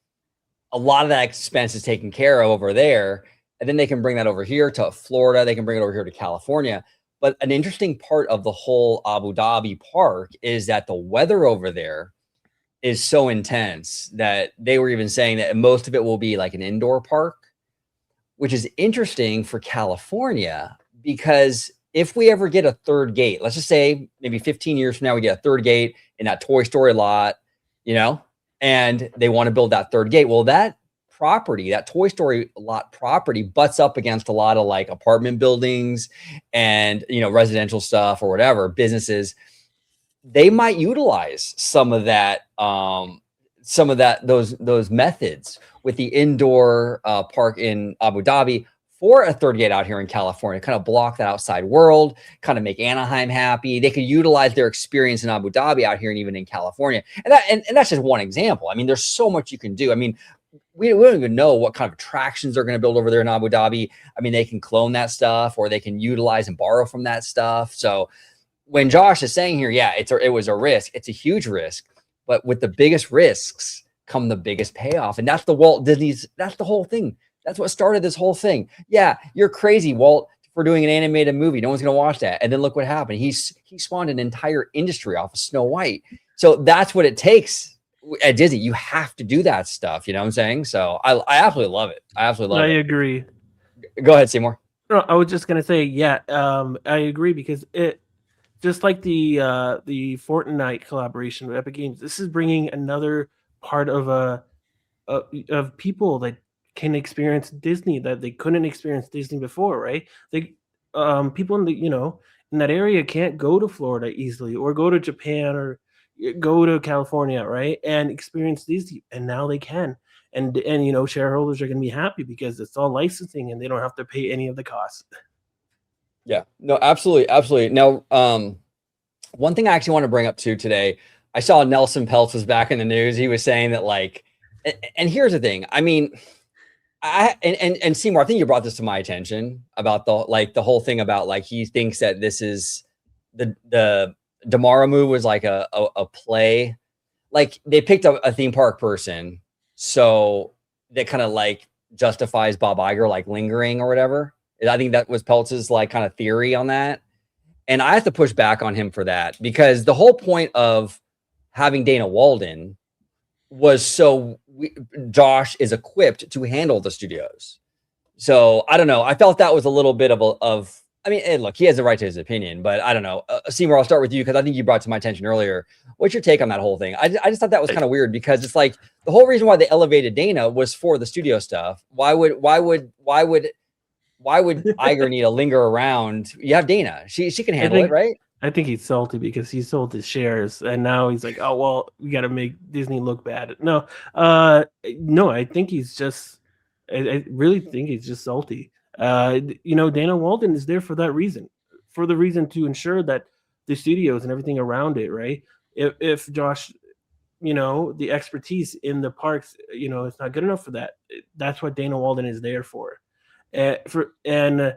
A lot of that expense is taken care of over there, and then they can bring that over here to Florida. They can bring it over here to California. But an interesting part of the whole Abu Dhabi park is that the weather over there is so intense that they were even saying that most of it will be like an indoor park, which is interesting for California because if we ever get a third gate, let's just say maybe 15 years from now, we get a third gate in that Toy Story lot, and they want to build that third gate. Well, that property, that Toy Story lot property butts up against a lot of like apartment buildings and, residential stuff or whatever, businesses. They might utilize some of that, those methods with the indoor park in Abu Dhabi for a third gate out here in California, kind of block that outside world, kind of make Anaheim happy. They could utilize their experience in Abu Dhabi out here and even in California. And that's just one example. I mean, there's so much you can do. I mean, we don't even know what kind of attractions they're going to build over there in Abu Dhabi. I mean, they can clone that stuff or they can utilize and borrow from that stuff. So when Josh is saying here, yeah, it was a risk. It's a huge risk, but with the biggest risks come the biggest payoff. And that's the Walt Disney's, that's the whole thing. That's what started this whole thing. Yeah, you're crazy, Walt, for doing an animated movie. No one's going to watch that. And then look what happened. He spawned an entire industry off of Snow White. So that's what it takes at Disney. You have to do that stuff. You know what I'm saying? So I absolutely love it. I absolutely love it. I agree. Go ahead, Seymour. No, I was just going to say, yeah, I agree because it, just like the Fortnite collaboration with Epic Games, this is bringing another part of people that can experience Disney that they couldn't experience Disney before, right? They people in in that area can't go to Florida easily or go to Japan or go to California, right? And experience Disney, and now they can. And shareholders are going to be happy because it's all licensing and they don't have to pay any of the costs. Yeah, no, absolutely. Absolutely. Now, one thing I actually want to bring up too today, I saw Nelson Peltz was back in the news. He was saying that and here's the thing. I mean, and Seymour, I think you brought this to my attention about the whole thing about he thinks that this is the Damara move was like a play. Like they picked up a theme park person. So that kind of justifies Bob Iger lingering or whatever. I think that was Peltz's kind of theory on that. And I have to push back on him for that because the whole point of having Dana Walden was so Josh is equipped to handle the studios. So I don't know. I felt that was a little bit of I mean, and look, he has the right to his opinion, but I don't know. Seymour, I'll start with you because I think you brought to my attention earlier. What's your take on that whole thing? I just thought that was kind of weird because it's the whole reason why they elevated Dana was for the studio stuff. Why would Iger need to linger around? You have Dana. She can handle it, right? I think he's salty because he sold his shares and now he's like, oh, well, we got to make Disney look bad. No, I think he's just, I really think he's just salty. Dana Walden is there for that reason, for the reason to ensure that the studios and everything around it, right? If Josh, the expertise in the parks, it's not good enough for that. That's what Dana Walden is there for. And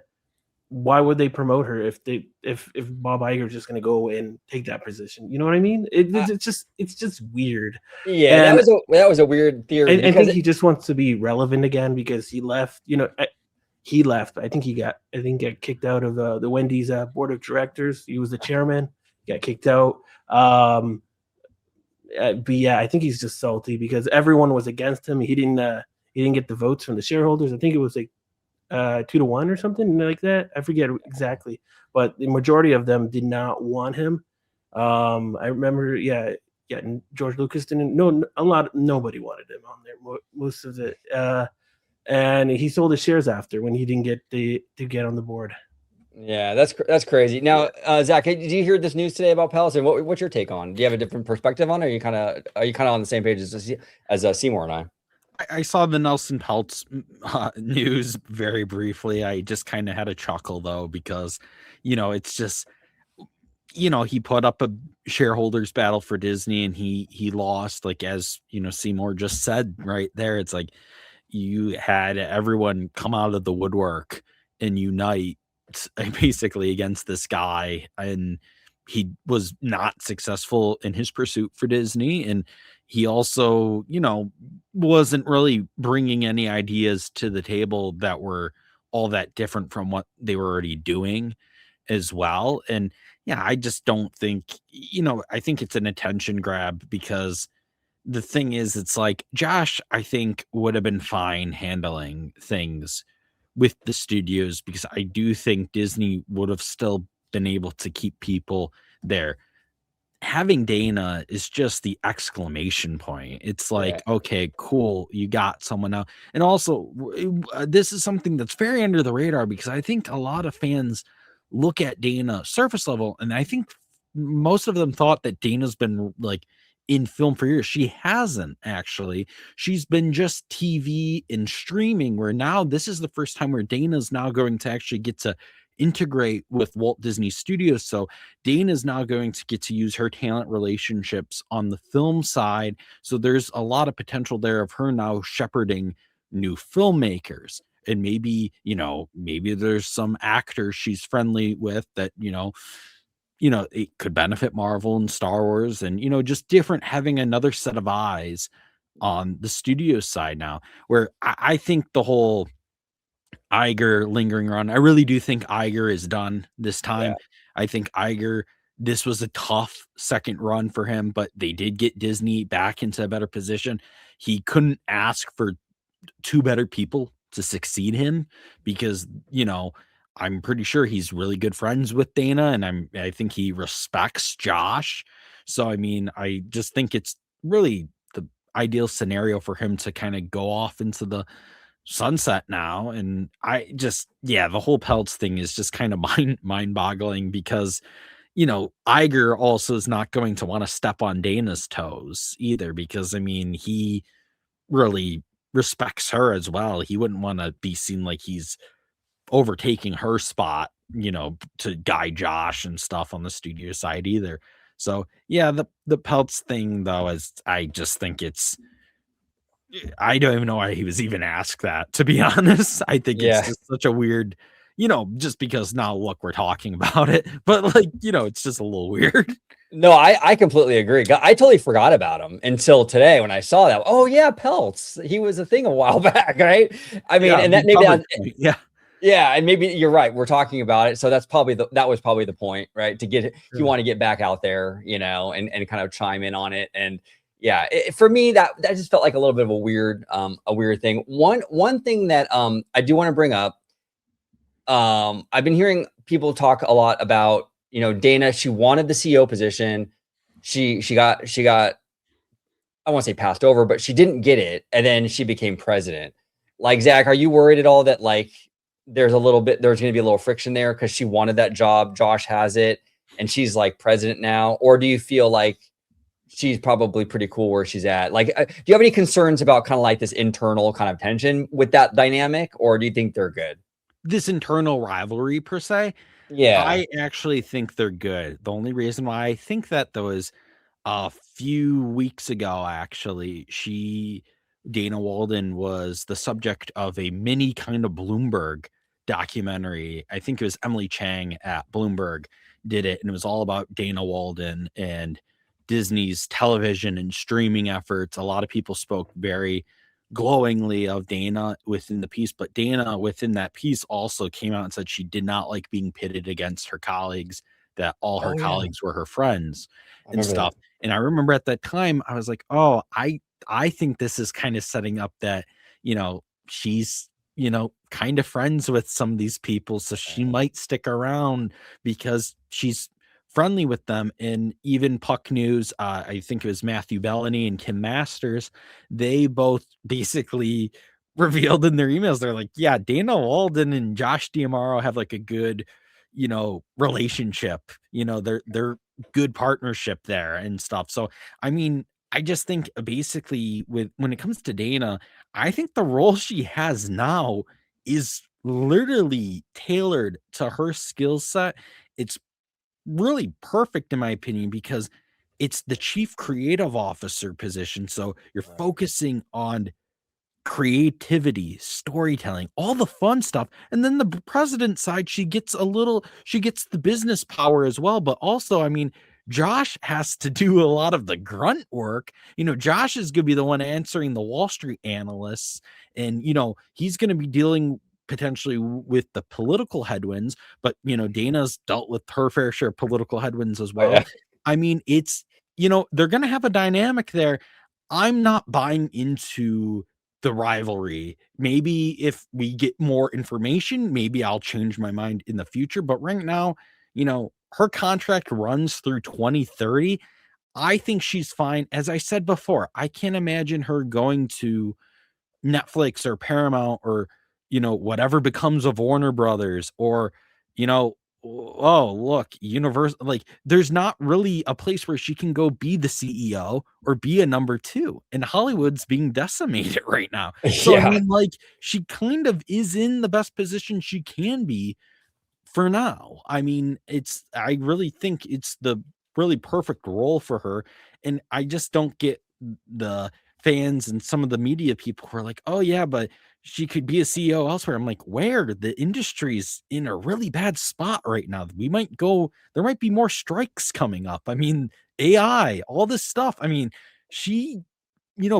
why would they promote her if Bob Iger is just going to go and take that position? You know what I mean? It's just weird. Yeah, and that was a weird theory. I think he just wants to be relevant again because he left. He left. I think he got kicked out of the Wendy's board of directors. He was the chairman. He got kicked out. But yeah, I think he's just salty because everyone was against him. He didn't get the votes from the shareholders. I think it was 2-1 or something like that. I forget exactly, but the majority of them did not want him. I remember, George Lucas didn't. Nobody wanted him on there. Most of it, and he sold his shares after when he didn't get to get on the board. Yeah, that's crazy. Now, Zach, did you hear this news today about Peltz? And what's your take on? Do you have a different perspective on it? Or are you kind of on the same page as Seymour and I? I saw the Nelson Peltz news very briefly. I just kind of had a chuckle though, because, it's just, he put up a shareholders battle for Disney and he lost, like, as Seymour just said right there. It's like you had everyone come out of the woodwork and unite basically against this guy, and he was not successful in his pursuit for Disney, and he also wasn't really bringing any ideas to the table that were all that different from what they were already doing as well. And yeah, I just don't think, I think it's an attention grab, because the thing is, it's like Josh, I think, would have been fine handling things with the studios, because I do think Disney would have still been able to keep people there. Having Dana is just the exclamation point. It's like, Yeah. okay, cool, you got someone now. And also, this is something that's very under the radar, because I think a lot of fans look at Dana surface level, and I think most of them thought that Dana's been like in film for years. She hasn't actually. She's been just TV and streaming, where now this is the first time where Dana's now going to actually get to integrate with Walt Disney Studios. So Dana is now going to get to use her talent relationships on the film side. So there's a lot of potential there of her now shepherding new filmmakers. And maybe, maybe there's some actors she's friendly with that, it could benefit Marvel and Star Wars, and, just different, having another set of eyes on the studio side now, where I think the whole Iger lingering around. I really do think Iger is done this Yeah. time. I think Iger, this was a tough second run for him, but they did get Disney back into a better position. He couldn't ask for two better people to succeed him, because, I'm pretty sure he's really good friends with Dana, and I think he respects Josh. So, I mean, I just think it's really the ideal scenario for him to kind of go off into the sunset now. And the whole Peltz thing is just kind of mind boggling, because Iger also is not going to want to step on Dana's toes either, because I mean, he really respects her as well. He wouldn't want to be seen like he's overtaking her spot, to guide Josh and stuff on the studio side either. So yeah, the Peltz thing though, is, I just think I don't even know why he was even asked that, to be honest. I think it's Yeah. just such a weird, just because now look, we're talking about it, but like, it's just a little weird. No, I completely agree. I totally forgot about him until today when I saw that. Oh yeah, Peltz. He was a thing a while back, right? I mean, Yeah, and that big maybe cover point. Yeah. yeah, and maybe you're right. We're talking about it, so that was probably the point, right? To get you want to get back out there, and kind of chime in on it. And yeah, for me, that just felt like a little bit of a weird thing. One thing that I do want to bring up. I've been hearing people talk a lot about, Dana. She wanted the CEO position. She got I won't say passed over, but she didn't get it, and then she became president. Like, Zach, are you worried at all that, like, there's going to be a little friction there because she wanted that job, Josh has it, and she's like president now? Or do you feel like she's probably pretty cool where she's at? Like, do you have any concerns about kind of like this internal kind of tension with that dynamic, or do you think they're good? This internal rivalry per se, Yeah. I actually think they're good. The only reason why I think that, though, is a few weeks ago, actually, Dana Walden was the subject of a mini kind of Bloomberg documentary. I think it was Emily Chang at Bloomberg did it, and it was all about Dana Walden and Disney's television and streaming efforts. A lot of people spoke very glowingly of Dana within the piece, but Dana within that piece also came out and said she did not like being pitted against her colleagues, that all her Oh, yeah. colleagues were her friends I and remember stuff. that. And I remember at that time, I was like, oh, I think this is kind of setting up that, she's, kind of friends with some of these people. So she might stick around because she's friendly with them. And even Puck News, I think it was Matthew Bellany and Kim Masters, they both basically revealed in their emails, they're like, yeah, Dana Walden and Josh D'Amaro have like a good, relationship, they're good partnership there and stuff. So, I mean, I just think basically when it comes to Dana, I think the role she has now is literally tailored to her skill set. It's really perfect in my opinion, because it's the chief creative officer position. So you're focusing on creativity, storytelling, all the fun stuff. And then the president side, she gets the business power as well. But also, I mean, Josh has to do a lot of the grunt work. Josh is going to be the one answering the Wall Street analysts. And, he's going to be dealing potentially with the political headwinds. But, Dana's dealt with her fair share of political headwinds as well. Yeah. I mean, it's, they're going to have a dynamic there. I'm not buying into the rivalry. Maybe if we get more information, maybe I'll change my mind in the future. But right now, her contract runs through 2030. I think she's fine. As I said before, I can't imagine her going to Netflix or Paramount or, whatever becomes of Warner Brothers or, oh, look, Universal. Like, there's not really a place where she can go be the CEO or be a number two. And Hollywood's being decimated right now. So, I Yeah. mean, like, she kind of is in the best position she can be for now. I mean, I really think it's the really perfect role for her. And I just don't get the fans and some of the media people who are like, oh, yeah, but she could be a CEO elsewhere. I'm like, where? The industry's in a really bad spot right now. There might be more strikes coming up. I mean, AI, all this stuff. I mean, she,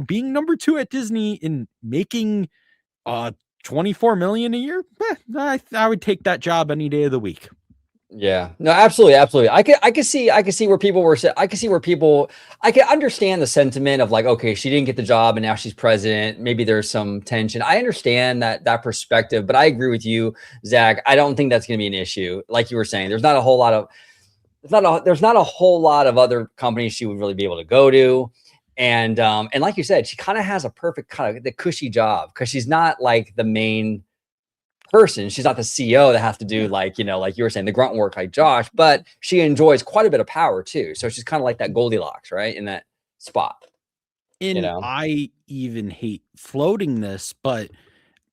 being number two at Disney and making 24 million a year, I would take that job any day of the week. Yeah, no, absolutely. I could see where people were. I could understand the sentiment of like, okay, she didn't get the job and now she's president. Maybe there's some tension. I understand that perspective, but I agree with you, Zach. I don't think that's going to be an issue. Like you were saying, there's not a whole lot of other companies she would really be able to go to. And like you said, she kind of has a perfect kind of the cushy job because she's not like the main person. She's not the CEO that has to do like you were saying, the grunt work like Josh, but she enjoys quite a bit of power too. So she's kind of like that Goldilocks, right? In that spot. And I even hate floating this, but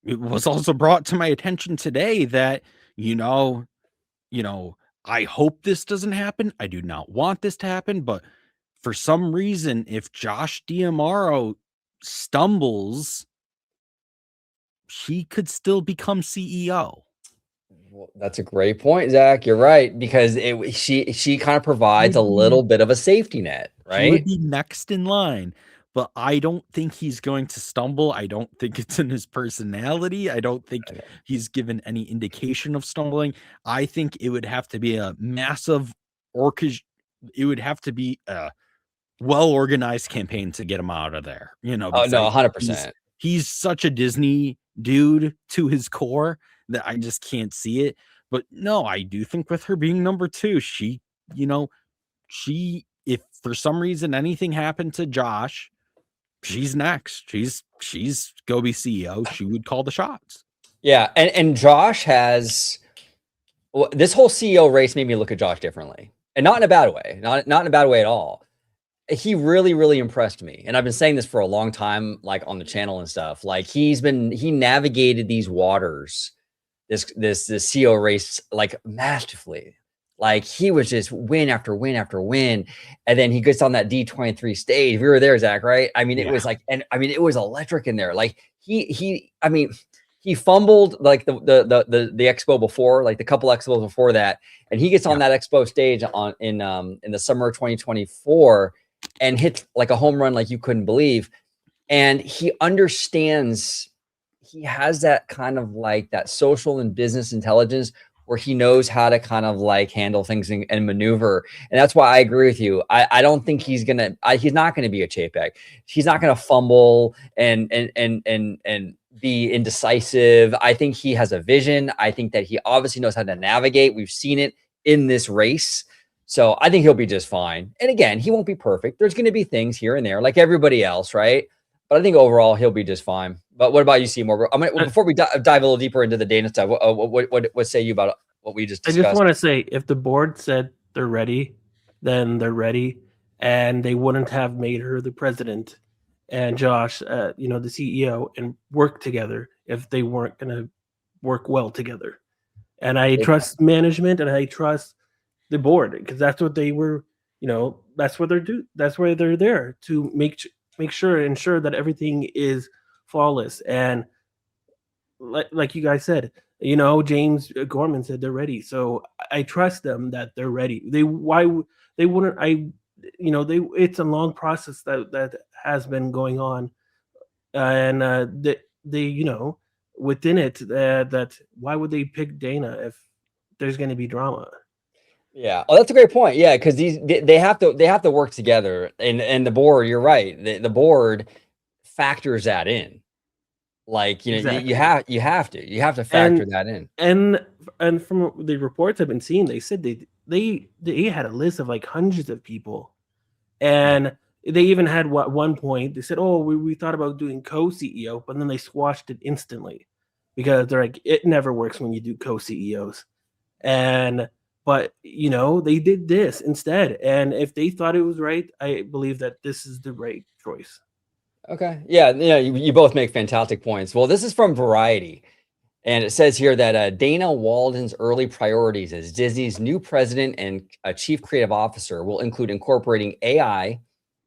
it was also brought to my attention today that, I hope this doesn't happen. I do not want this to happen, but for some reason, if Josh D'Amaro stumbles, she could still become CEO. Well, that's a great point, Zach. You're right, because she kind of provides a little bit of a safety net, right? He would be next in line, but I don't think he's going to stumble. I don't think it's in his personality. I don't think he's given any indication of stumbling. I think it would have to be a massive it would have to be a well-organized campaign to get him out of there. Oh no, 100%. He's such a Disney dude to his core that I just can't see it. But no, I do think with her being number two, she, if for some reason anything happened to Josh, she's next. She's go be CEO. She would call the shots. Yeah, and Josh has this whole CEO race made me look at Josh differently, and not in a bad way, not in a bad way at all. He really, really impressed me. And I've been saying this for a long time, like on the channel and stuff. Like he navigated these waters, this CEO race, like masterfully. Like he was just win after win after win. And then he gets on that D23 stage. We were there, Zach, right? I mean, it was like, it was electric in there. Like he fumbled like the expo before, like the couple expos before that. And he gets on that expo stage in the summer of 2024 and hits like a home run like you couldn't believe. And he understands, he has that kind of like that social and business intelligence where he knows how to kind of like handle things and maneuver. And that's why I agree with you. I don't think he's not gonna be a Chapek. He's not gonna fumble and be indecisive. I think he has a vision. I think that he obviously knows how to navigate. We've seen it in this race. So I think he'll be just fine. And again, he won't be perfect. There's going to be things here and there like everybody else, right? But I think overall he'll be just fine. But what about you, Seymour? Before we dive a little deeper into the data stuff, what say you about what we just discussed? I just want to say, if the board said they're ready, then they're ready, and they wouldn't have made her the president and Josh, the CEO, and work together if they weren't going to work well together. And I trust management, and I trust the board, because that's what they were. That's what that's why they're there, to ensure that everything is flawless. And like you guys said, James Gorman said they're ready, so I trust them that they're ready. They wouldn't I it's a long process that has been going on, and within it, that why would they pick Dana if there's going to be drama? Yeah. Oh, that's a great point. Yeah, because they have to work together, and the board. You're right. The board factors that in. Like, Exactly. you have to factor that in. And from the reports I've been seeing, they said they had a list of like hundreds of people, and they even had at one point they said, "Oh, we thought about doing co-CEO," but then they squashed it instantly because they're like, it never works when you do co-CEOs. But they did this instead, and if they thought it was right, I believe that this is the right choice. Okay. Yeah. You both make fantastic points. Well, this is from Variety. And it says here that Dana Walden's early priorities as Disney's new president and chief creative officer will include incorporating AI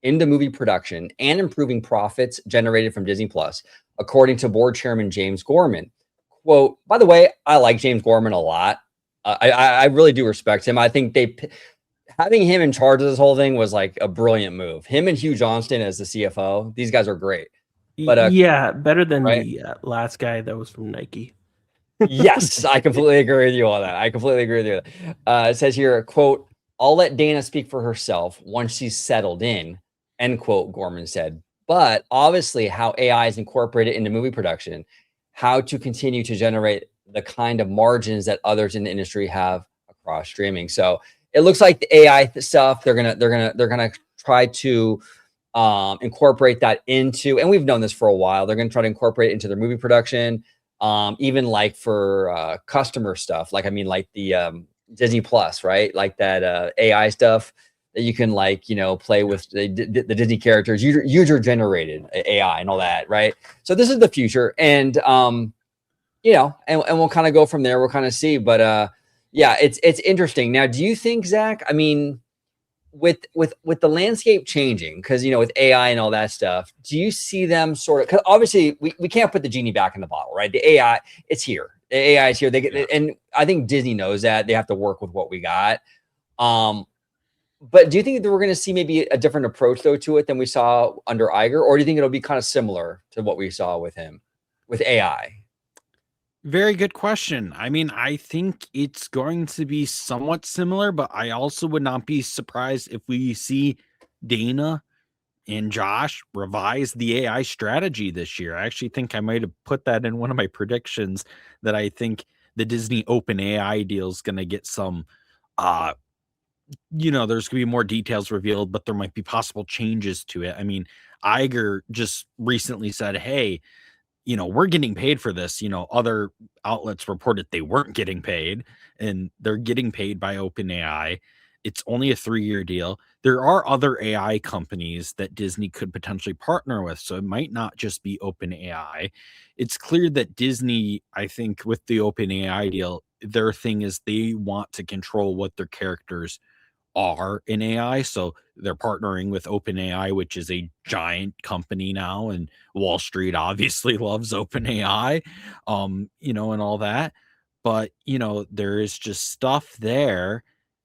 into movie production and improving profits generated from Disney Plus, according to board chairman James Gorman. Quote, by the way, I like James Gorman a lot. I really do respect him. I think having him in charge of this whole thing was like a brilliant move. Him and Hugh Johnston as the CFO, these guys are great. But yeah, better than right? the last guy that was from Nike. Yes, I completely agree with you on that. I completely agree with you. It says here, quote, I'll let Dana speak for herself once she's settled in, end quote, Gorman said. But obviously how AI is incorporated into movie production, how to continue to generate the kind of margins that others in the industry have across streaming. So it looks like the AI stuff, they're gonna try to incorporate that into, and we've known this for a while, they're gonna try to incorporate it into their movie production. Even like for customer stuff, like like the Disney Plus, right? Like that AI stuff that you can play with the Disney characters, user generated AI and all that, right? So this is the future, and and we'll kind of go from there. We'll kind of see, but yeah, it's interesting. Now, do you think, Zach? I mean, with the landscape changing, because with AI and all that stuff, do you see them sort of, because obviously we can't put the genie back in the bottle, right? The AI, it's here. The AI is here. And I think Disney knows that they have to work with what we got. But do you think that we're going to see maybe a different approach though to it than we saw under Iger, or do you think it'll be kind of similar to what we saw with him with AI? Very good question. I mean, I think it's going to be somewhat similar, but I also would not be surprised if we see Dana and Josh revise the AI strategy this year. I actually think I might have put that in one of my predictions, that I think the Disney Open AI deal is going to get some, there's going to be more details revealed, but there might be possible changes to it. I mean, Iger just recently said, hey, we're getting paid for this. Other outlets reported they weren't getting paid, and they're getting paid by OpenAI. It's only a 3-year deal. There are other AI companies that Disney could potentially partner with, so it might not just be OpenAI. It's clear that Disney, I think, with the OpenAI deal, their thing is they want to control what their characters are in AI. So they're partnering with OpenAI, which is a giant company now, and Wall Street obviously loves OpenAI, and all that. But, there is just stuff there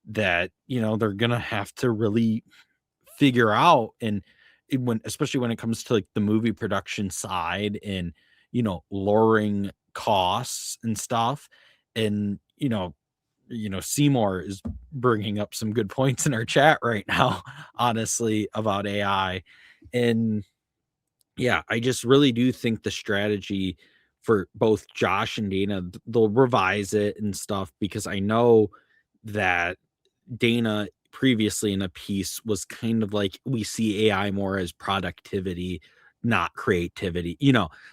that, they're going to have to really figure out. And especially when it comes to like the movie production side and, lowering costs and stuff. And, Seymour is bringing up some good points in our chat right now, honestly, about AI. And yeah, I just really do think the strategy for both Josh and Dana, they'll revise it and stuff, because I know that Dana previously in a piece was kind of like, we see AI more as productivity, not creativity,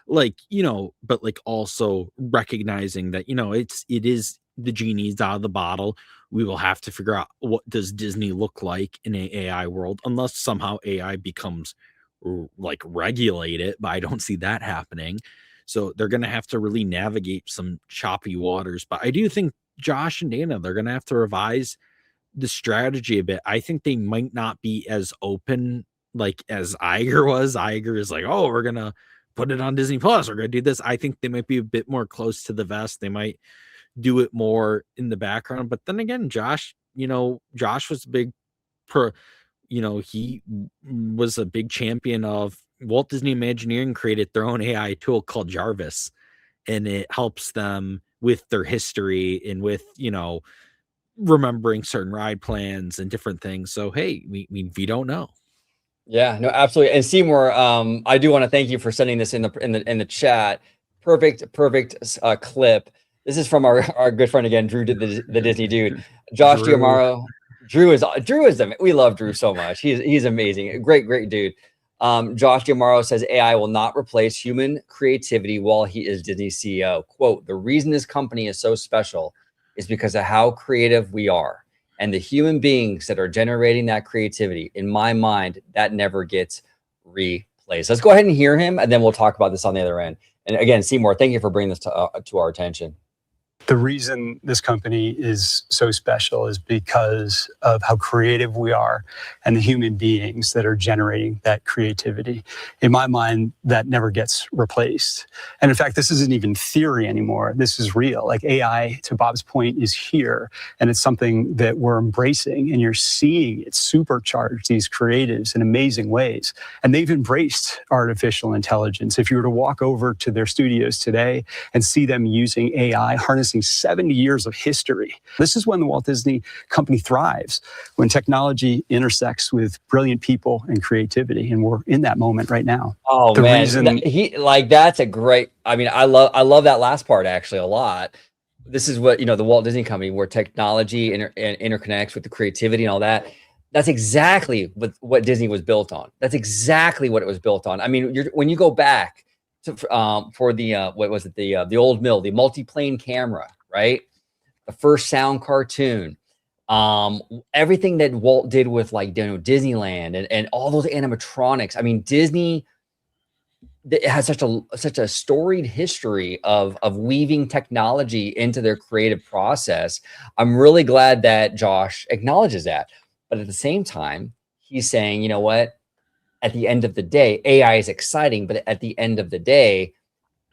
but like also recognizing that, it is the genie's out of the bottle. We will have to figure out, what does Disney look like in an AI world, unless somehow AI becomes like regulated, but I don't see that happening. So they're going to have to really navigate some choppy waters. But I do think Josh and Dana, they're going to have to revise the strategy a bit. I think they might not be as open like as Iger was. Iger is like, oh, we're gonna put it on Disney Plus. We're gonna do this. I think they might be a bit more close to the vest. They might do it more in the background. But then again, Josh, Josh was a big pro. He was a big champion of Walt Disney Imagineering created their own AI tool called Jarvis, and it helps them with their history and with, remembering certain ride plans and different things. So, hey, we don't know. Yeah, no, absolutely. And Seymour, I do want to thank you for sending this in the chat. Perfect clip. This is from our good friend again, Drew, the Disney dude. Josh Drew. Diamaro. Drew is we love Drew so much. He's amazing. Great dude. Josh Diamaro says AI will not replace human creativity while he is Disney CEO. Quote, the reason this company is so special is because of how creative we are. And the human beings that are generating that creativity, in my mind, that never gets replaced. Let's go ahead and hear him, and then we'll talk about this on the other end. And again, Seymour, thank you for bringing this to our attention. The reason this company is so special is because of how creative we are and the human beings that are generating that creativity. In my mind, that never gets replaced. And in fact, this isn't even theory anymore. This is real. Like AI, to Bob's point, is here. And it's something that we're embracing. And you're seeing it supercharge these creatives in amazing ways. And they've embraced artificial intelligence. If you were to walk over to their studios today and see them using AI, harnessing 70 years of history. This is when the Walt Disney Company thrives, when technology intersects with brilliant people and creativity. And we're in that moment right now. Oh, man. That's a great, I love that last part actually a lot. This is what, the Walt Disney Company, where technology interconnects with the creativity and all that. That's exactly what Disney was built on. That's exactly what it was built on. When you go back to, for the what was it, the old mill, the multi-plane camera, right? The first sound cartoon, everything that Walt did with Disneyland and all those animatronics. Disney, it has such a storied history of weaving technology into their creative process. I'm really glad that Josh acknowledges that, but at the same time, he's saying, you know what? At the end of the day, AI is exciting, but at the end of the day,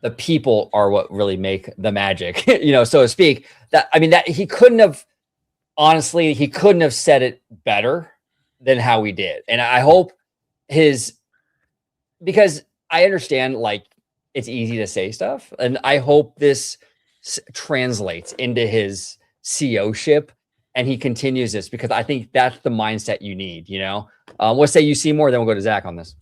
the people are what really make the magic, so to speak. That he couldn't have said it better than how he did. And I hope because I understand it's easy to say stuff, and I hope this translates into his CEO-ship and he continues this, because I think that's the mindset you need, What say you, Seymour? Then we'll go to Zach on this.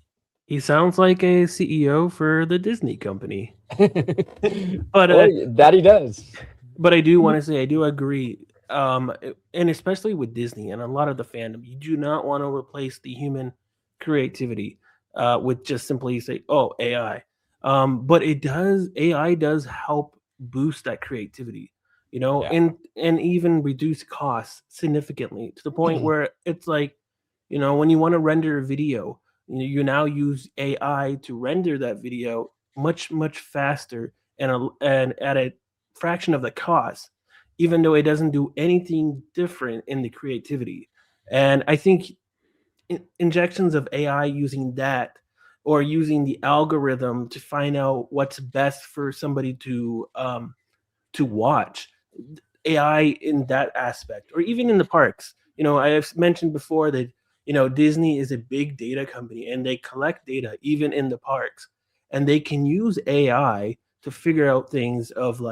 He sounds like a CEO for the Disney company. But that he does. But I do want to say, I do agree. And especially with Disney and a lot of the fandom, you do not want to replace the human creativity with just simply say, oh, AI. But AI does help boost that creativity, and even reduce costs significantly, to the point where it's like, when you want to render a video, you now use AI to render that video much faster and at a fraction of the cost, even though it doesn't do anything different in the creativity. And I think injections of AI using that, or using the algorithm to find out what's best for somebody to watch, AI in that aspect, or even in the parks. I have mentioned before that Disney is a big data company, and they collect data even in the parks, and they can use AI to figure out things of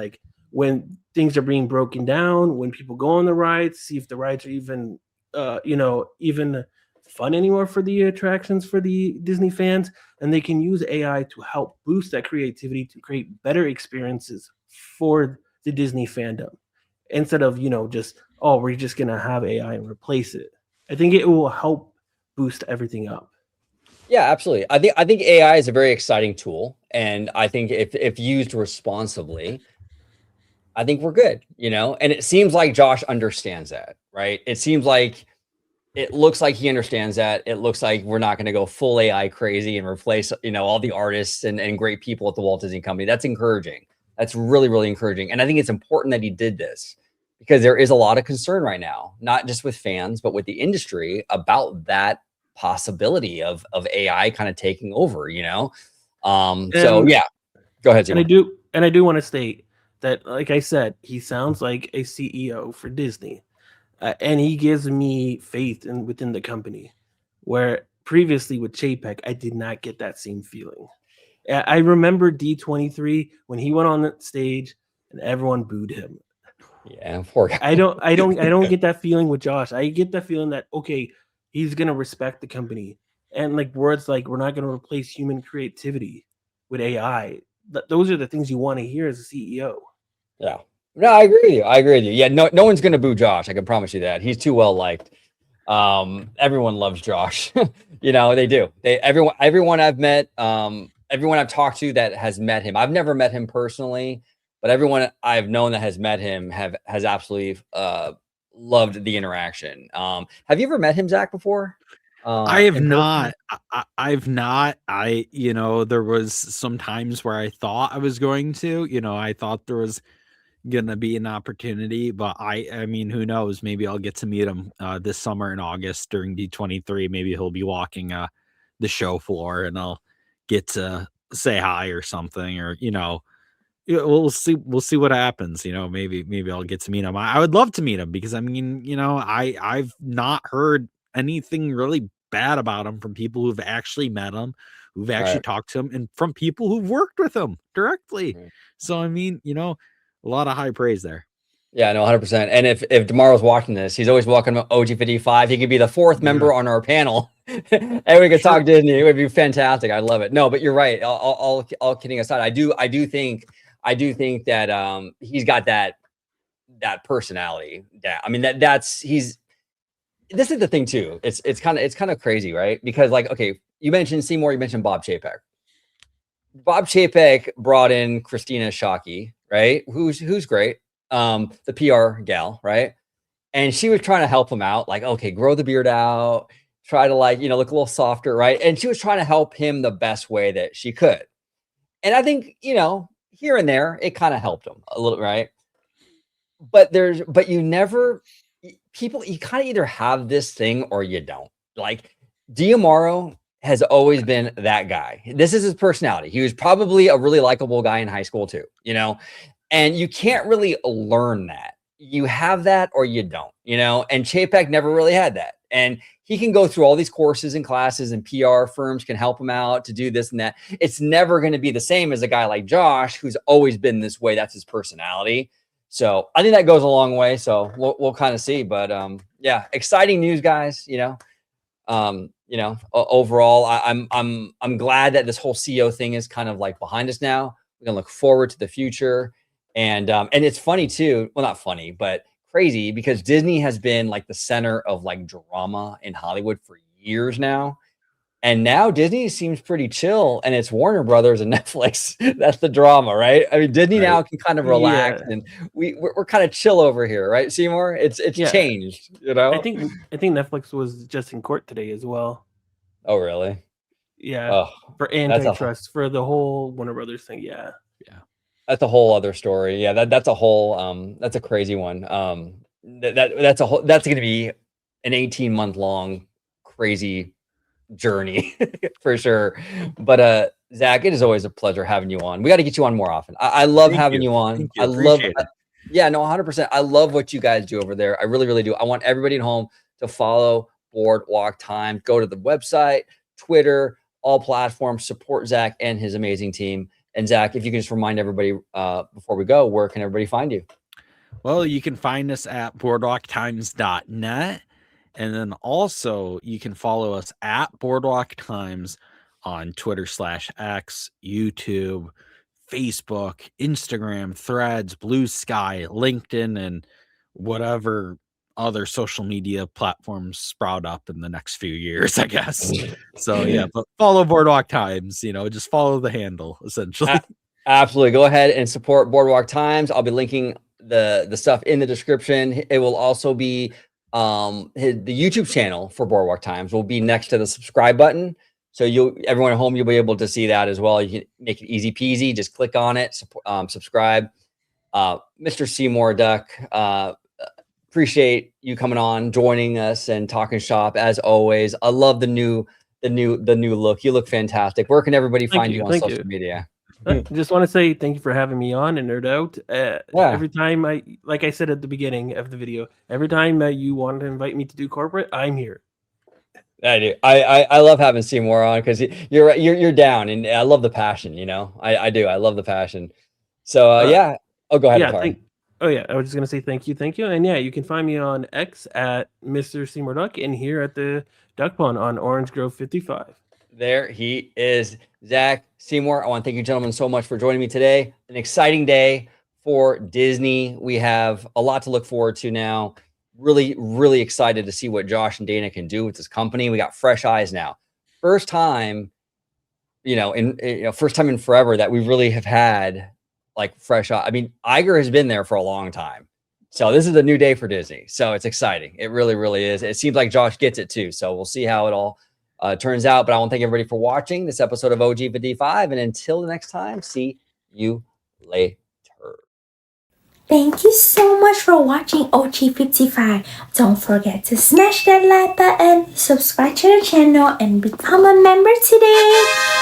when things are being broken down, when people go on the rides, see if the rides are even even fun anymore for the attractions for the Disney fans. And they can use AI to help boost that creativity to create better experiences for the Disney fandom, instead of just, oh, we're just gonna have AI and replace it. I think it will help boost everything up. Yeah, absolutely. I think AI is a very exciting tool, and I think if used responsibly, I think we're good, And it seems like Josh understands that, right? It looks like he understands that. It looks like we're not going to go full AI crazy and replace, all the artists and great people at the Walt Disney Company. That's encouraging. That's really, really encouraging. And I think it's important that he did this, because there is a lot of concern right now, not just with fans, but with the industry about that possibility of AI kind of taking over, you know? So And yeah, go ahead, and I Seymour. do want to state that, like I said, he sounds like a CEO for Disney, and he gives me faith within the company. Where previously with Chapek, I did not get that same feeling. I remember D23 when he went on the stage and everyone booed him. Yeah, poor guy. I don't get that feeling with Josh. I get that feeling that, okay, he's gonna respect the company, and like words like, we're not gonna replace human creativity with AI. Those are the things you want to hear as a CEO. Yeah. No, I agree with you. I agree with you. Yeah, no one's gonna boo Josh. I can promise you that. He's too well liked. Everyone loves Josh. You know, they do. Everyone I've met, everyone I've talked to that has met him. I've never met him personally, but everyone I've known that has met him has absolutely loved the interaction. Have you ever met him, Zach, before? I have In person? not. I've not. You know, there was some times where I thought I was going to, you know, I thought there was gonna be an opportunity, but I mean, who knows? Maybe I'll get to meet him this summer in August during D23. Maybe he'll be walking the show floor and I'll get to say hi or something, or you know, yeah, we'll see. We'll see what happens. You know, maybe I'll get to meet him. I would love to meet him because I mean, you know, I've not heard anything really bad about him from people who've actually met him, who've actually Right. talked to him, and from people who've worked with him directly. Right. So I mean, you know, a lot of high praise there. Yeah, no, 100%. And if Tomorrow's watching this, he's always welcome to OG55. He could be the fourth Yeah, member on our panel, and we could sure. talk Disney. It would be fantastic. I love it. No, but you're right. All kidding aside, I do think that he's got that personality. I mean that's he's. This is the thing too. It's kind of crazy, right? Because like, okay, you mentioned Seymour, you mentioned Bob Chapek. Bob Chapek brought in Christina Shockey, right? Who's great. The PR gal, right? And she was trying to help him out, like, okay, grow the beard out, try to like, you know, look a little softer, right? And she was trying to help him the best way that she could. And I think, you know, here and there, it kind of helped him a little, right? But you never people, you kind of either have this thing or you don't. Like Diamaro has always been that guy. This is his personality. He was probably a really likable guy in high school too, you know, and you can't really learn that. You have that or you don't, you know, and Chapek never really had that. And he can go through all these courses and classes, and PR firms can help him out to do this and that. It's never going to be the same as a guy like Josh, who's always been this way. That's his personality. So I think that goes a long way. So we'll kind of see. But yeah, exciting news, guys. Overall, I'm glad that this whole CEO thing is kind of like behind us now. We're gonna look forward to the future, and it's funny too. Well, not funny, but crazy because Disney has been like the center of like drama in Hollywood for years now. And now Disney seems pretty chill, and it's Warner Brothers and Netflix. That's the drama, right? I mean, Disney Right. now can kind of relax, Yeah, and we're kind of chill over here, right, Seymour? It's yeah. changed, you know? I think Netflix was just in court today as well. Oh, really? Yeah, Oh, for that's a antitrust for the whole Warner Brothers thing. Yeah, Yeah. that's a whole other story. Yeah, that's a whole that's a crazy one. That's going to be an 18-month long crazy journey for sure. But Zach, it is always a pleasure having you on. We got to get you on more often. I love Thank having you. you on. Thank you. I love Appreciate it. yeah, no, 100%. I love what you guys do over there. I really, really do. I want everybody at home to follow Boardwalk Time. Go to the website, Twitter, all platforms, support Zach and his amazing team. And Zach, if you can just remind everybody before we go, where can everybody find you? Well, you can find us at boardwalktimes.net. And then also you can follow us at Boardwalk Times on Twitter/X, YouTube, Facebook, Instagram, Threads, Blue Sky, LinkedIn, and whatever other social media platforms sprout up in the next few years, I guess. So yeah, but follow Boardwalk Times, you know, just follow the handle essentially. Absolutely. Go ahead and support Boardwalk Times. I'll be linking the stuff in the description. It will also be the YouTube channel for Boardwalk Times will be next to the subscribe button. So everyone at home, you'll be able to see that as well. You can make it easy peasy. Just click on it, subscribe. Mr. Seymour Duck, appreciate you coming on, joining us, and talking shop as always. I love the new look. You look fantastic. Where can everybody find you on social media? Just want to say thank you for having me on and Nerd Out. Yeah. Every time like I said at the beginning of the video, every time you want to invite me to do corporate, I'm here. I do. I love having Seymour on because you're down, and I love the passion. You know, I do. I love the passion. So yeah. Oh, go ahead. Yeah, I was just gonna say thank you, and yeah, you can find me on X at Mr. Seymour Duck, and here at the Duck Pond on Orange Grove 55. There he is, Zach Seymour. I want to thank you, gentlemen, so much for joining me today. An exciting day for Disney. We have a lot to look forward to now. Really, really excited to see what Josh and Dana can do with this company. We got fresh eyes now. First time, first time in forever that we really have had like fresh eyes. I mean, Iger has been there for a long time. So this is a new day for Disney. So it's exciting. It really, really is. It seems like Josh gets it too. So we'll see how it all turns out. But I want to thank everybody for watching this episode of OG55. And until the next time, see you later. Thank you so much for watching OG55. Don't forget to smash that like button, subscribe to the channel, and become a member today.